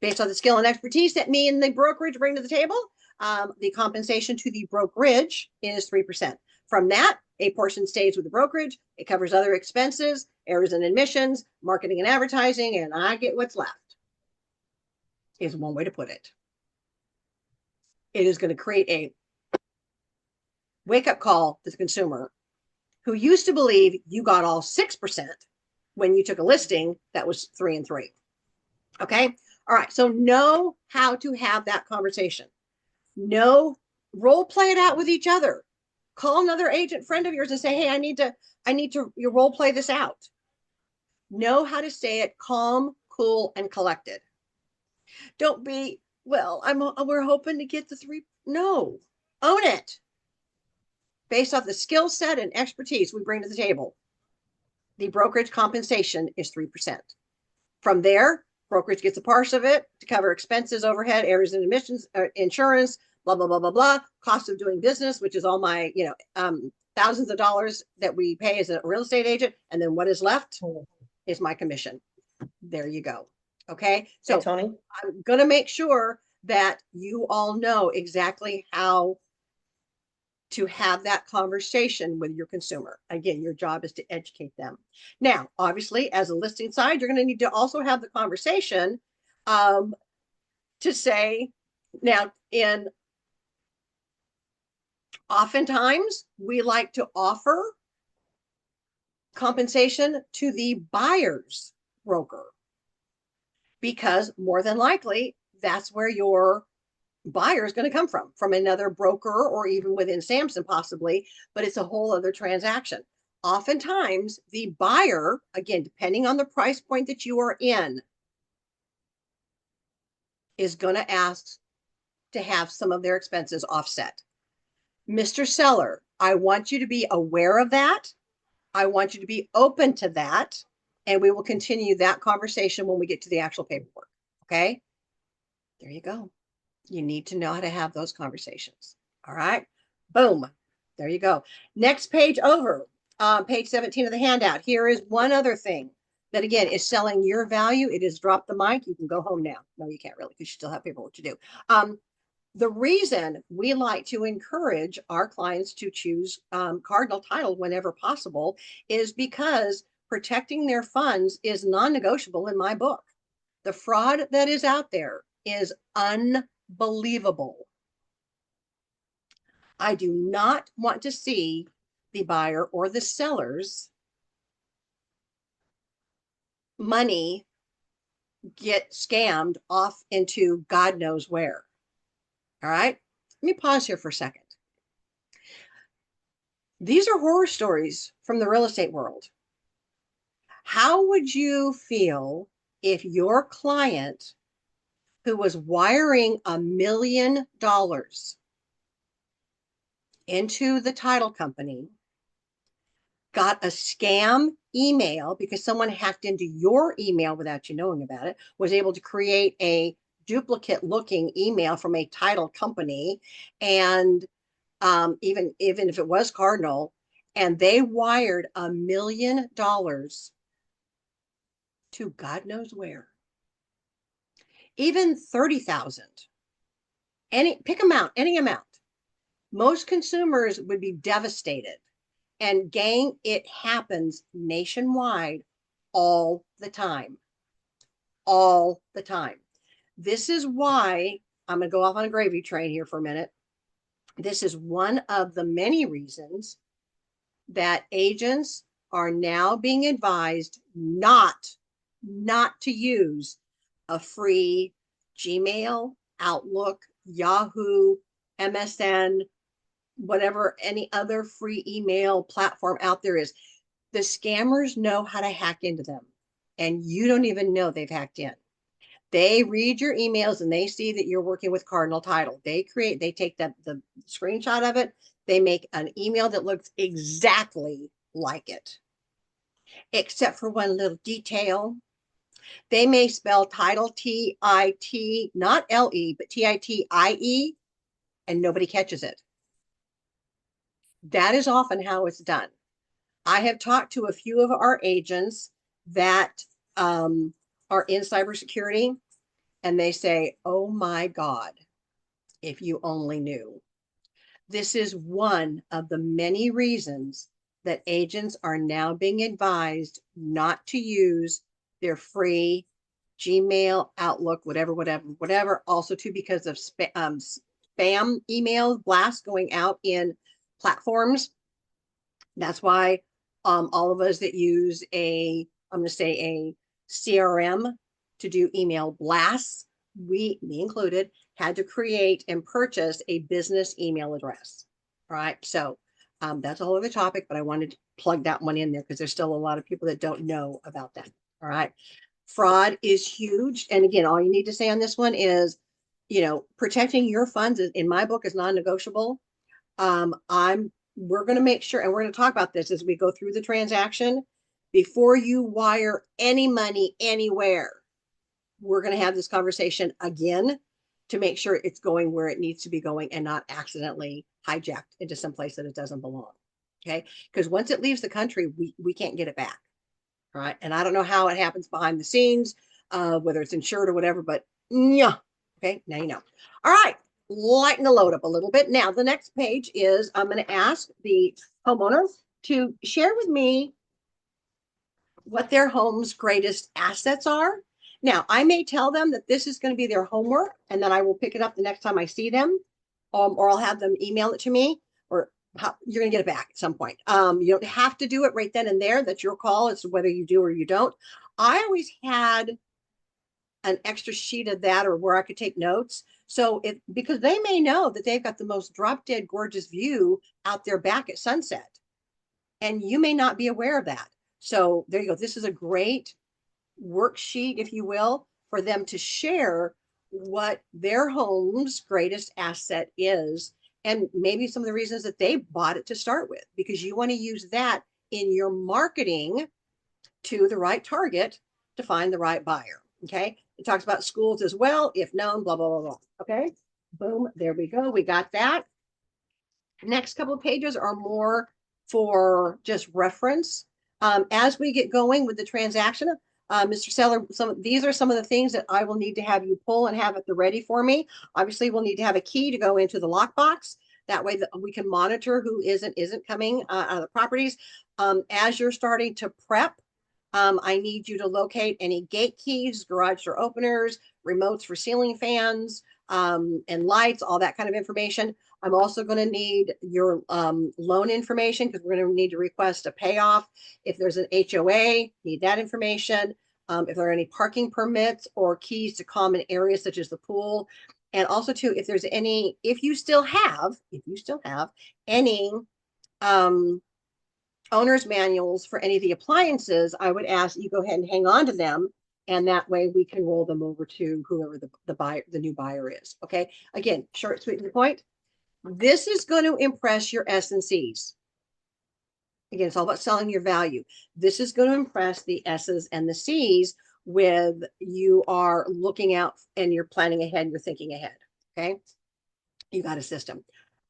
based on the skill and expertise that me and the brokerage bring to the table, the compensation to the brokerage is 3%. From that, a portion stays with the brokerage. It covers other expenses, errors and admissions, marketing and advertising, and I get what's left, is one way to put it. It is going to create a wake-up call to the consumer who used to believe you got all 6% when you took a listing that was 3 and 3. Okay. All right. So know how to have that conversation. Know, role play it out with each other. Call another agent friend of yours and say, hey, I need to you role play this out. Know how to say it calm, cool, and collected. Don't be, well, we're hoping to get the 3. No, own it. Based off the skill set and expertise we bring to the table, the brokerage compensation is 3%. From there, brokerage gets a part of it to cover expenses, overhead, errors and admissions, insurance, blah, blah, blah, blah, blah. Cost of doing business, which is all my, thousands of dollars that we pay as a real estate agent. And then what is left is my commission. There you go. Okay. So hey, Tony, I'm going to make sure that you all know exactly how to have that conversation with your consumer. Again, your job is to educate them. Now, obviously, as a listing side, you're going to need to also have the conversation to say, now, oftentimes we like to offer compensation to the buyer's broker, because more than likely that's where your buyer is going to come from another broker or even within Samson possibly, but it's a whole other transaction. Oftentimes the buyer, again, depending on the price point that you are in, is going to ask to have some of their expenses offset. Mr. Seller, I want you to be aware of that. I want you to be open to that. And we will continue that conversation when we get to the actual paperwork. Okay? There you go. You need to know how to have those conversations. All right? Boom. There you go. Next page over, page 17 of the handout. Here is one other thing that, again, is selling your value. It is drop the mic. You can go home now. No, you can't really, because you still have paperwork to do. The reason we like to encourage our clients to choose Cardinal Title whenever possible is because protecting their funds is non-negotiable in my book. The fraud that is out there is unbelievable. I do not want to see the buyer or the seller's money get scammed off into God knows where. All right, let me pause here for a second. These are horror stories from the real estate world. How would you feel if your client who was wiring $1 million into the title company got a scam email because someone hacked into your email without you knowing about it, was able to create a duplicate looking email from a title company, and even if it was Cardinal, and they wired $1 million to God knows where, even 30,000, pick amount, any amount, most consumers would be devastated. And gang, it happens nationwide all the time. All the time. This is why I'm going to go off on a gravy train here for a minute. This is one of the many reasons that agents are now being advised not to use a free Gmail, Outlook, Yahoo, MSN, whatever any other free email platform out there is. The scammers know how to hack into them, and you don't even know they've hacked in. They read your emails and they see that you're working with Cardinal Title. They take the screenshot of it. They make an email that looks exactly like it, except for one little detail. They may spell title T-I-T, not L-E, but T-I-T-I-E, and nobody catches it. That is often how it's done. I have talked to a few of our agents that are in cybersecurity, and they say, oh my God, if you only knew. This is one of the many reasons that agents are now being advised not to use their free Gmail, Outlook, whatever. Also, too, because of spam email blasts going out in platforms. That's why all of us that use I'm going to say a CRM to do email blasts, me included, had to create and purchase a business email address. All right. So that's a whole other topic, but I wanted to plug that one in there because there's still a lot of people that don't know about that. All right. Fraud is huge. And again, all you need to say on this one is, protecting your funds in my book is non-negotiable. We're going to make sure, and we're going to talk about this as we go through the transaction. Before you wire any money anywhere, we're going to have this conversation again to make sure it's going where it needs to be going and not accidentally hijacked into some place that it doesn't belong. Okay. Because once it leaves the country, we can't get it back. All right. And I don't know how it happens behind the scenes, whether it's insured or whatever, but yeah. Okay. Now you know. All right. Lighten the load up a little bit. Now, the next page is I'm going to ask the homeowner to share with me what their home's greatest assets are. Now, I may tell them that this is going to be their homework, and then I will pick it up the next time I see them, or I'll have them email it to me, or you're going to get it back at some point. You don't have to do it right then and there. That's your call as to whether you do or you don't. I always had an extra sheet of that or where I could take notes. So because they may know that they've got the most drop dead gorgeous view out there back at sunset, and you may not be aware of that. So there you go. This is a great worksheet, if you will, for them to share what their home's greatest asset is, and maybe some of the reasons that they bought it to start with, because you want to use that in your marketing to the right target to find the right buyer. Okay. It talks about schools as well, if known, blah, blah, blah, blah. Okay. Boom. There we go. We got that. Next couple of pages are more for just reference. As we get going with the transaction, Mr. Seller, these are some of the things that I will need to have you pull and have at the ready for me. Obviously, we'll need to have a key to go into the lockbox. That way that we can monitor who isn't coming out of the properties. As you're starting to prep, I need you to locate any gate keys, garage door openers, remotes for ceiling fans, and lights, all that kind of information. I'm also going to need your loan information, because we're going to need to request a payoff. If there's an HOA, need that information. If there are any parking permits or keys to common areas such as the pool. And also too, if you still have any owner's manuals for any of the appliances, I would ask you go ahead and hang on to them. And that way we can roll them over to whoever the new buyer is. Okay. Again, short, sweet, and to the point. This is going to impress your S and C's. Again, it's all about selling your value. This is going to impress the S's and the C's with you are looking out and you're planning ahead, you're thinking ahead. Okay. You got a system.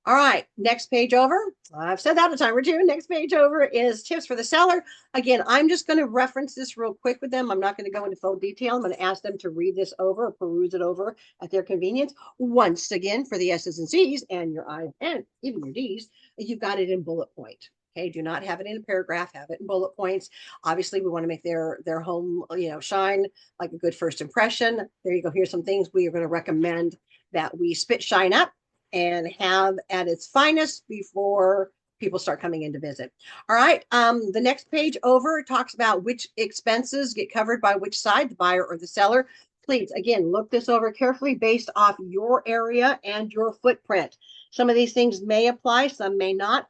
All right, next page over. I've said that a time or two. Next page over is tips for the seller. Again, I'm just going to reference this real quick with them. I'm not going to go into full detail. I'm going to ask them to read this over or peruse it over at their convenience. Once again, for the S's and C's and your I's and even your D's, you've got it in bullet point. Okay, do not have it in a paragraph, have it in bullet points. Obviously, we want to make their home, shine like a good first impression. There you go. Here's some things we are going to recommend that we spit shine up and have at its finest before people start coming in to visit. All right. The next page over talks about which expenses get covered by which side, the buyer or the seller. Please, again, look this over carefully based off your area and your footprint. Some of these things may apply, some may not.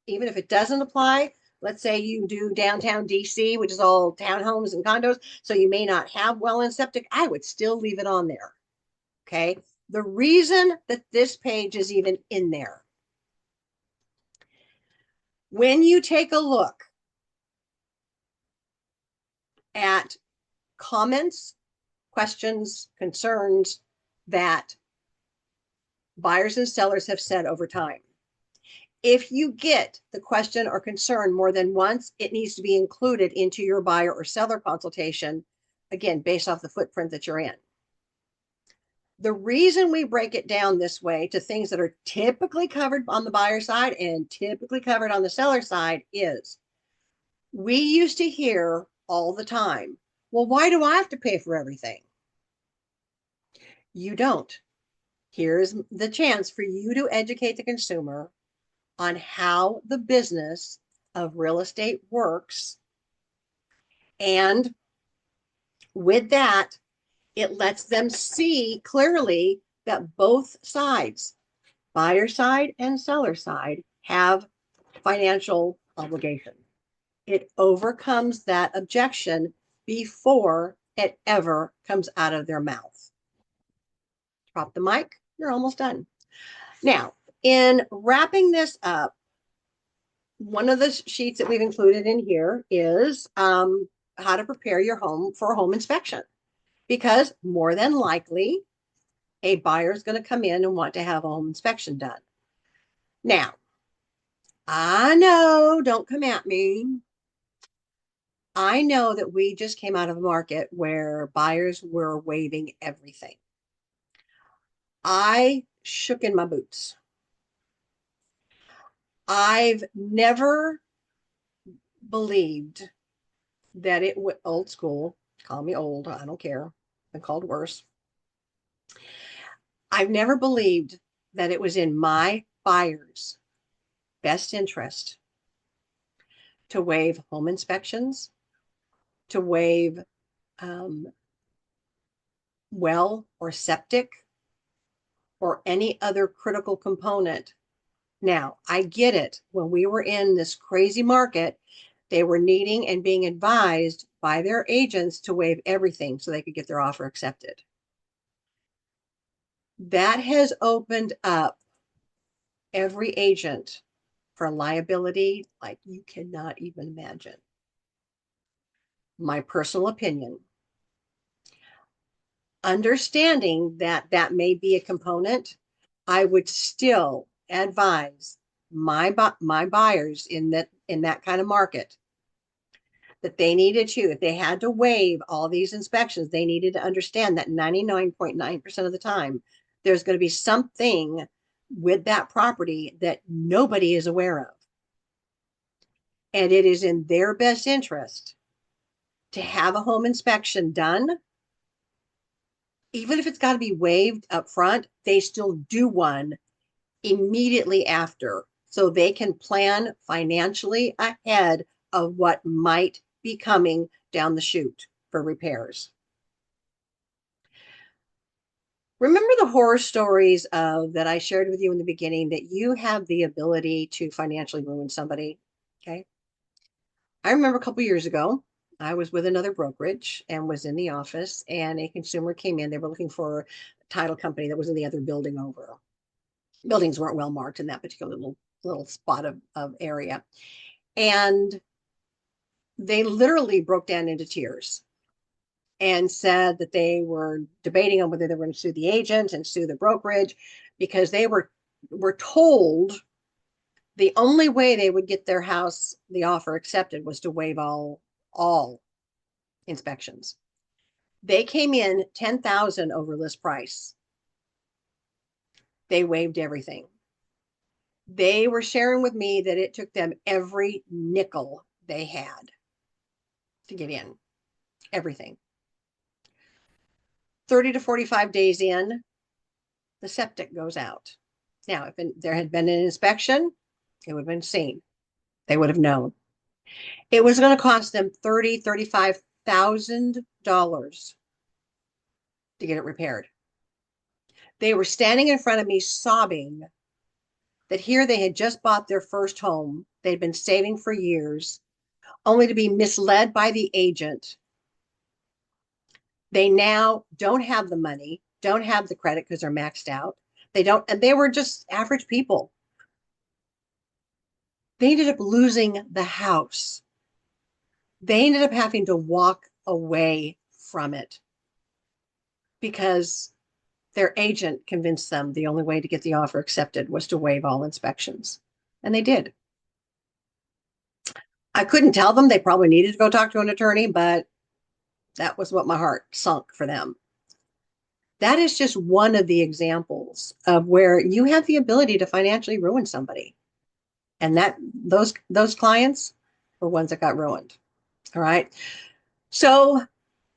Even if it doesn't apply, let's say you do downtown DC, which is all townhomes and condos, so you may not have well and septic, I would still leave it on there. Okay. The reason that this page is even in there, when you take a look at comments, questions, concerns that buyers and sellers have said over time, if you get the question or concern more than once, it needs to be included into your buyer or seller consultation, again, based off the footprint that you're in. The reason we break it down this way to things that are typically covered on the buyer side and typically covered on the seller side is we used to hear all the time, well, why do I have to pay for everything? You don't. Here's the chance for you to educate the consumer on how the business of real estate works. And with that, it lets them see clearly that both sides, buyer side and seller side, have financial obligation. It overcomes that objection before it ever comes out of their mouth. Drop the mic, you're almost done. Now, in wrapping this up, one of the sheets that we've included in here is how to prepare your home for a home inspection. Because more than likely, a buyer is going to come in and want to have a home inspection done. Now, I know, don't come at me. I know that we just came out of a market where buyers were waiving everything. I shook in my boots. I've never believed that it was old school. Call me old, I don't care. I've been called worse. I've never believed that it was in my buyer's best interest to waive home inspections, to waive well or septic, or any other critical component. Now, I get it. When we were in this crazy market, they were needing and being advised by their agents to waive everything so they could get their offer accepted. That has opened up every agent for liability like you cannot even imagine. My personal opinion. Understanding that that may be a component, I would still advise my buyers in that kind of market that they needed to, if they had to waive all these inspections, they needed to understand that 99.9% of the time, there's going to be something with that property that nobody is aware of. And it is in their best interest to have a home inspection done. Even if it's got to be waived up front, they still do one immediately after so they can plan financially ahead of what might be coming down the chute for repairs. Remember the horror stories of that I shared with you in the beginning, that you have the ability to financially ruin somebody? Okay. I remember a couple years ago, I was with another brokerage and was in the office, and a consumer came in. They were looking for a title company that was in the other building over. Buildings weren't well marked in that particular little spot of area. And they literally broke down into tears and said that they were debating on whether they were going to sue the agent and sue the brokerage, because they were told the only way they would get their house, the offer accepted, was to waive all inspections. They came in 10,000 over list price. They waived everything. They were sharing with me that it took them every nickel they had to get in, everything. 30 to 45 days in, the septic goes out. Now, if there had been an inspection, it would have been seen. They would have known. It was going to cost them $35,000 to get it repaired. They were standing in front of me sobbing that here they had just bought their first home. They'd been saving for years, only to be misled by the agent. They now don't have the money, don't have the credit because they're maxed out. And they were just average people. They ended up losing the house. They ended up having to walk away from it because their agent convinced them the only way to get the offer accepted was to waive all inspections. And they did. I couldn't tell them they probably needed to go talk to an attorney, but that was what my heart sunk for them. That is just one of the examples of where you have the ability to financially ruin somebody. And those clients were ones that got ruined. All right. So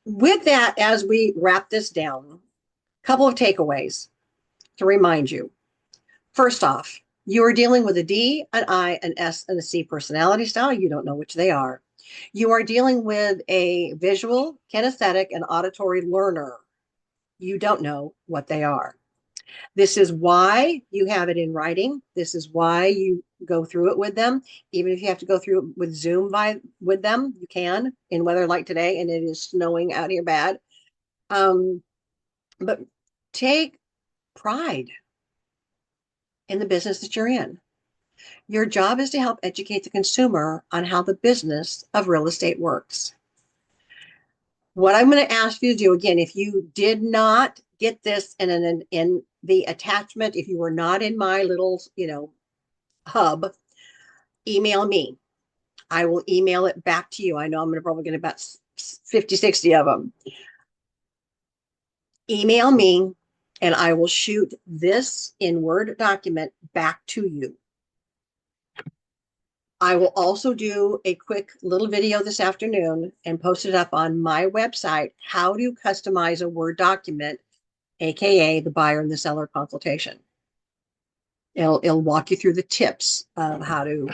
with that, as we wrap this down, a couple of takeaways to remind you. First off, you are dealing with a D, an I, an S, and a C personality style. You don't know which they are. You are dealing with a visual, kinesthetic, and auditory learner. You don't know what they are. This is why you have it in writing. This is why you go through it with them. Even if you have to go through it with Zoom with them, you can in weather like today, and it is snowing out here bad. But take pride in the business that you're in. Your job is to help educate the consumer on how the business of real estate works. What I'm going to ask you to do, again, if you did not get this in the attachment, if you were not in my little, hub, email me. I will email it back to you. I know I'm going to probably get about 50, 60 of them. Email me and I will shoot this in Word document back to you. I will also do a quick little video this afternoon and post it up on my website, how to customize a Word document, AKA the buyer and the seller consultation. It'll walk you through the tips of how to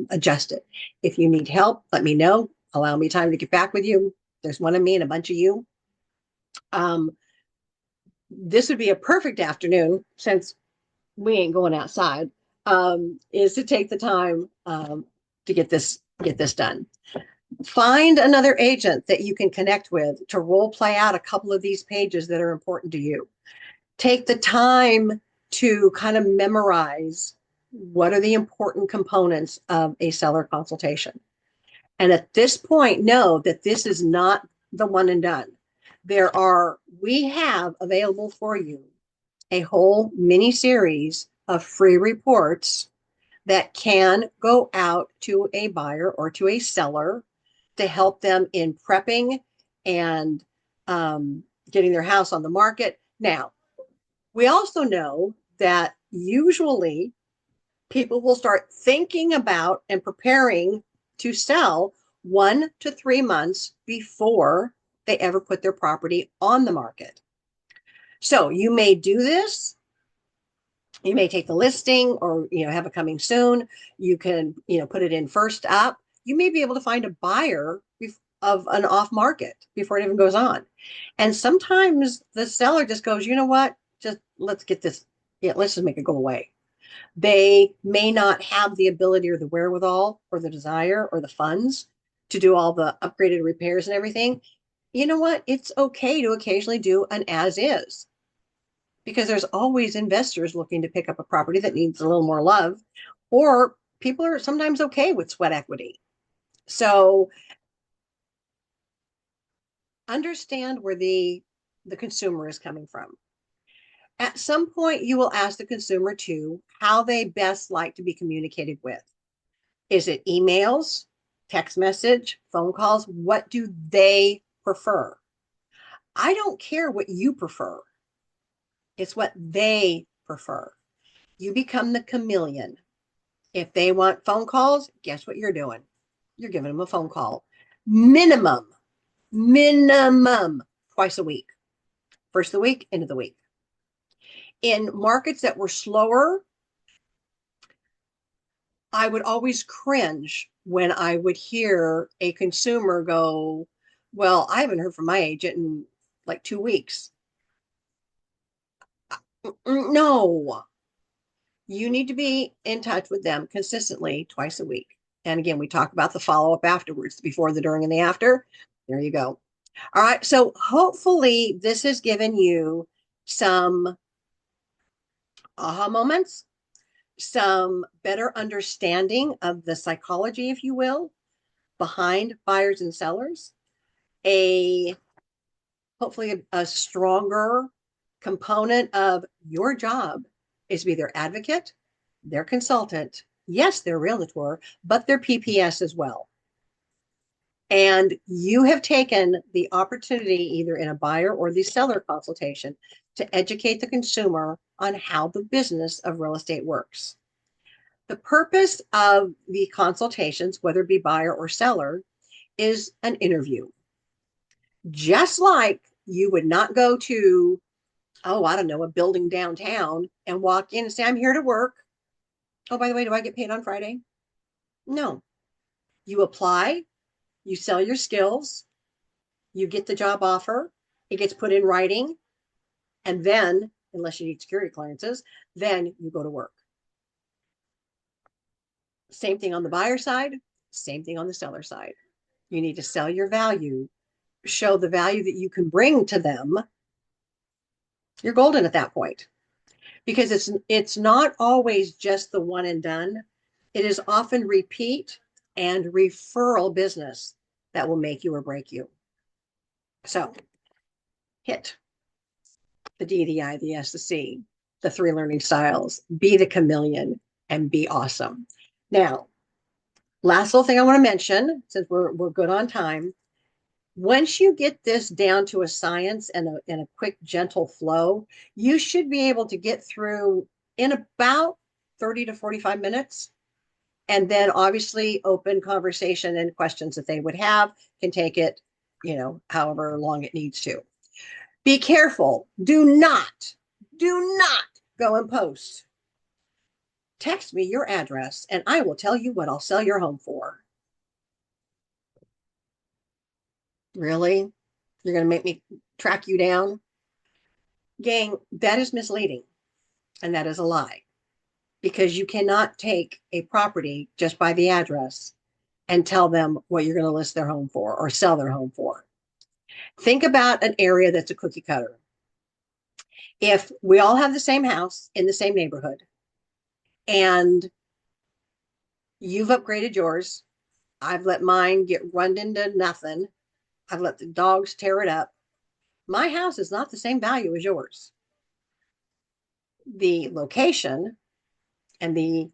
adjust it. If you need help, let me know. Allow me time to get back with you. There's one of me and a bunch of you. This would be a perfect afternoon, since we ain't going outside, is to take the time to get this done. Find another agent that you can connect with to role play out a couple of these pages that are important to you. Take the time to kind of memorize what are the important components of a seller consultation. And at this point, know that this is not the one and done. We have available for you a whole mini series of free reports that can go out to a buyer or to a seller to help them in prepping and getting their house on the market. Now, we also know that usually people will start thinking about and preparing to sell 1 to 3 months before they ever put their property on the market. So you may do this. You may take the listing, or have it coming soon. You can put it in first up. You may be able to find a buyer of an off market before it even goes on. And sometimes the seller just goes, you know what, just let's get this, let's just make it go away. They may not have the ability or the wherewithal or the desire or the funds to do all the upgraded repairs and everything. You know what? It's okay to occasionally do an as is, because there's always investors looking to pick up a property that needs a little more love, or people are sometimes okay with sweat equity. So understand where the consumer is coming from. At some point, you will ask the consumer too how they best like to be communicated with. Is it emails, text message, phone calls? What do they prefer? I don't care what you prefer. It's what they prefer. You become the chameleon. If they want phone calls, guess what you're doing? You're giving them a phone call. Minimum twice a week. First of the week, end of the week. In markets that were slower, I would always cringe when I would hear a consumer go, well, I haven't heard from my agent in like 2 weeks. No, you need to be in touch with them consistently twice a week. And again, we talk about the follow-up afterwards, before, the during, and the after. There you go. All right. So hopefully this has given you some aha moments, some better understanding of the psychology, if you will, behind buyers and sellers, hopefully a stronger component of your job is to be their advocate, their consultant, yes, their realtor, but their PPS as well. And you have taken the opportunity, either in a buyer or the seller consultation, to educate the consumer on how the business of real estate works. The purpose of the consultations, whether it be buyer or seller, is an interview. Just like you would not go to, I don't know, a building downtown and walk in and say, I'm here to work. Oh, by the way, do I get paid on Friday? No. You apply, you sell your skills, you get the job offer, it gets put in writing, and then, unless you need security clearances, then you go to work. Same thing on the buyer side, same thing on the seller side. You need to sell your value, show the value that you can bring to them. You're golden at that point, because it's not always just the one and done. It is often repeat and referral business that will make you or break you. So hit the D, the I, the S, the C, the 3 learning styles, be the chameleon, and be awesome. Now, last little thing I want to mention, since we're good on time. Once you get this down to a science and a quick, gentle flow, you should be able to get through in about 30 to 45 minutes. And then obviously open conversation and questions that they would have can take it, however long it needs to. Be careful. Do not go and post Text me your address and I will tell you what I'll sell your home for. Really? You're going to make me track you down? Gang, that is misleading and that is a lie, because you cannot take a property just by the address and tell them what you're going to list their home for or sell their home for. Think about an area that's a cookie cutter. If we all have the same house in the same neighborhood and you've upgraded yours, I've let mine get run into nothing, I've let the dogs tear it up, my house is not the same value as yours. The location and the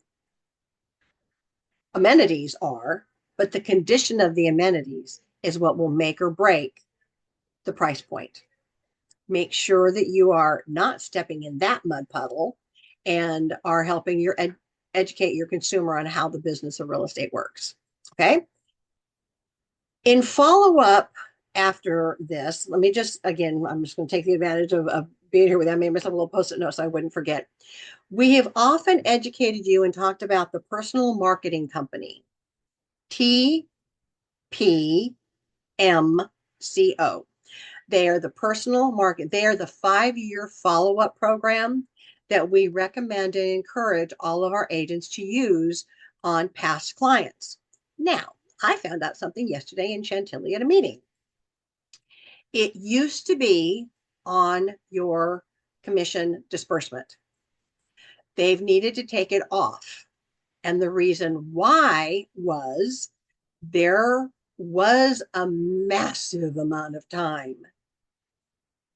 amenities are, but the condition of the amenities is what will make or break the price point. Make sure that you are not stepping in that mud puddle and are helping educate your consumer on how the business of real estate works. Okay. In follow-up after this, let me just, again, I'm just going to take the advantage of being here with you. I made myself a little post-it note so I wouldn't forget. We have often educated you and talked about the personal marketing company, TPMCO. They are the personal market. They are the 5-year follow-up program that we recommend and encourage all of our agents to use on past clients. Now, I found out something yesterday in Chantilly at a meeting. It used to be on your commission disbursement. They've needed to take it off. And the reason why was there was a massive amount of time,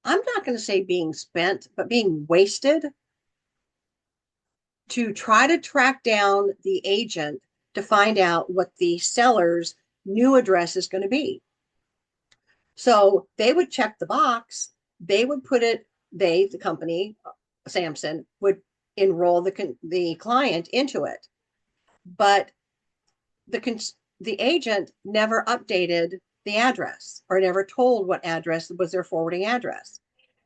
I'm not going to say being spent, but being wasted to try to track down the agent to find out what the seller's new address is going to be. So they would check the box, they would put it, the company, Samson, would enroll the client into it. But the agent never updated the address or never told what address was their forwarding address.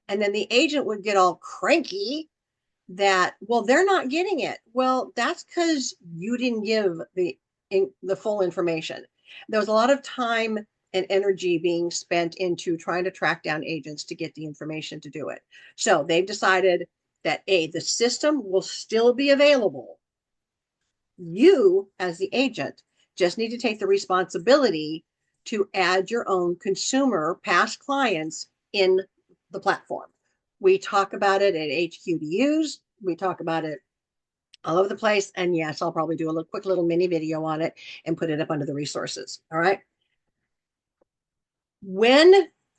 And then the agent would get all cranky that, well, they're not getting it. Well, that's because you didn't give the full information. There was a lot of time and energy being spent into trying to track down agents to get the information to do it. So they've decided that the system will still be available. You, as the agent, just need to take the responsibility to add your own consumer past clients in the platform. We talk about it at HQDUs. We talk about it all over the place. And yes, I'll probably do a quick little mini video on it and put it up under the resources. All right.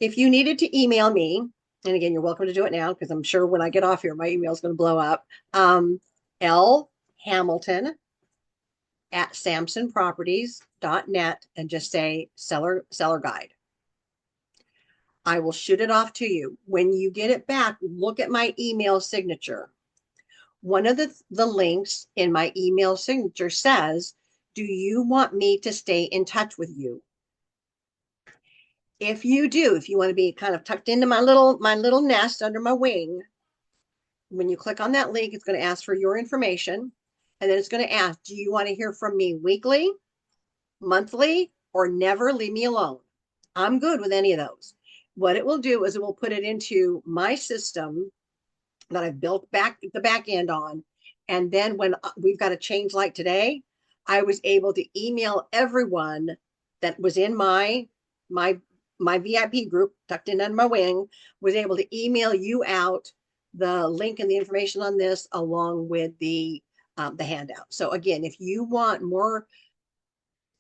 If you needed to email me, and again, you're welcome to do it now, because I'm sure when I get off here, my email is going to blow up. lhamilton@samsonproperties.net and just say seller guide. I will shoot it off to you. When you get it back, look at my email signature. One of the links in my email signature says, do you want me to stay in touch with you? If you do, if you want to be kind of tucked into my little nest under my wing, when you click on that link, it's going to ask for your information. And then it's going to ask, do you want to hear from me weekly, monthly, or never leave me alone? I'm good with any of those. What it will do is it will put it into my system that I've built the back end on. And then when we've got a change like today, I was able to email everyone that was in my VIP group, tucked in under my wing, was able to email you out the link and the information on this along with the handout. So again, if you want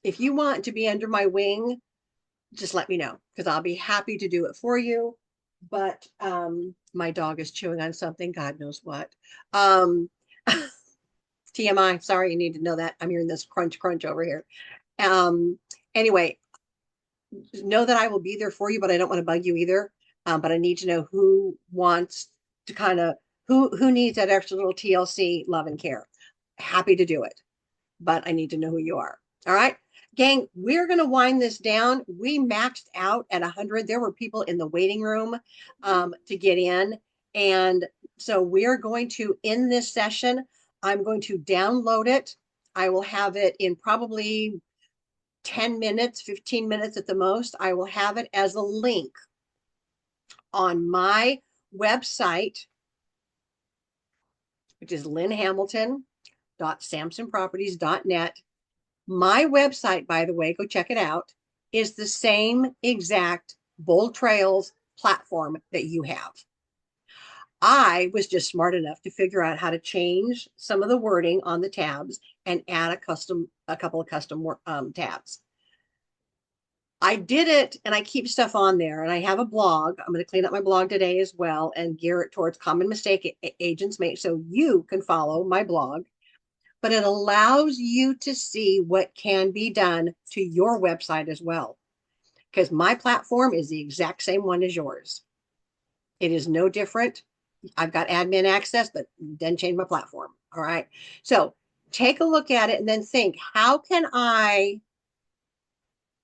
to be under my wing, just let me know, because I'll be happy to do it for you. But my dog is chewing on something, God knows what. TMI, sorry, you need to know that. I'm hearing this crunch over here. Anyway, know that I will be there for you, but I don't want to bug you either. But I need to know who wants to who needs that extra little TLC love and care. Happy to do it, but I need to know who you are. All right, gang, we're going to wind this down. We maxed out at 100. There were people in the waiting room to get in. And so we're going to end this session. I'm going to download it. I will have it in probably 10 minutes, 15 minutes at the most. I will have it as a link on my website, which is lynnhamilton.samsonproperties.net. My website, by the way, go check it out, is the same exact Bold Trails platform that you have. I was just smart enough to figure out how to change some of the wording on the tabs and add a couple of custom tabs. I did it, and I keep stuff on there, and I have a blog. I'm going to clean up my blog today as well and gear it towards common mistake agents make, so you can follow my blog. But it allows you to see what can be done to your website as well, because my platform is the exact same one as yours. It is no different. I've got admin access, but then change my platform. All right. So take a look at it and then think, how can I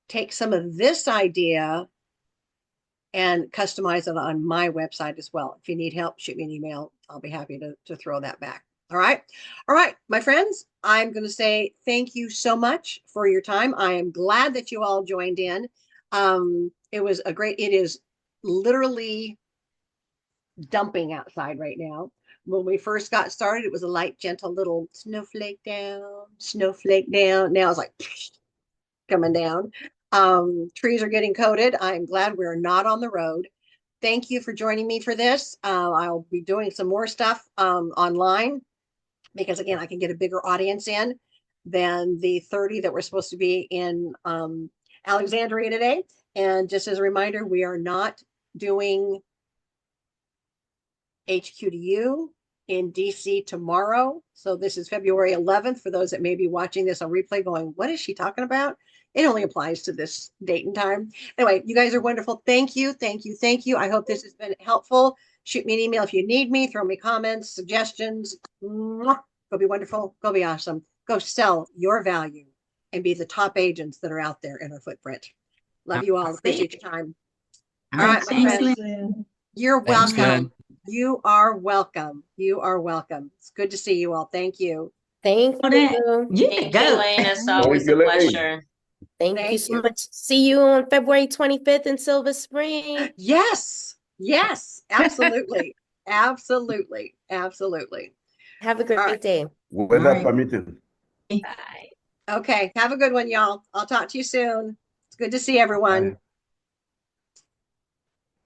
take some of this idea and customize it on my website as well? If you need help, shoot me an email. I'll be happy to throw that back. All right. All right, my friends, I'm going to say thank you so much for your time. I am glad that you all joined in. It is literally dumping outside right now. When we first got started, it was a light, gentle little snowflake down, snowflake down. Now it's like coming down. Trees are getting coated. I'm glad we're not on the road. Thank you for joining me for this. I'll be doing some more stuff online, because again, I can get a bigger audience in than the 30 that we're supposed to be in Alexandria today. And just as a reminder, we are not doing HQ2U in DC tomorrow. So this is February 11th. For those that may be watching this on replay going, what is she talking about? It only applies to this date and time. Anyway, you guys are wonderful. Thank you. Thank you. Thank you. I hope this has been helpful. Shoot me an email if you need me. Throw me comments, suggestions. Go be wonderful. Go be awesome. Go sell your value and be the top agents that are out there in our footprint. Love you all. Appreciate your time. All right, my friends. You're welcome. You are welcome. You are welcome. It's good to see you all. Thank you. Thank you. Thank you, Lane. It's always a pleasure. Thank you so much. See you on February 25th in Silver Spring. Yes. Yes. Absolutely. Absolutely. Absolutely. Have a great day. Weather permitting. Bye. Okay. Have a good one, y'all. I'll talk to you soon. It's good to see everyone. Bye.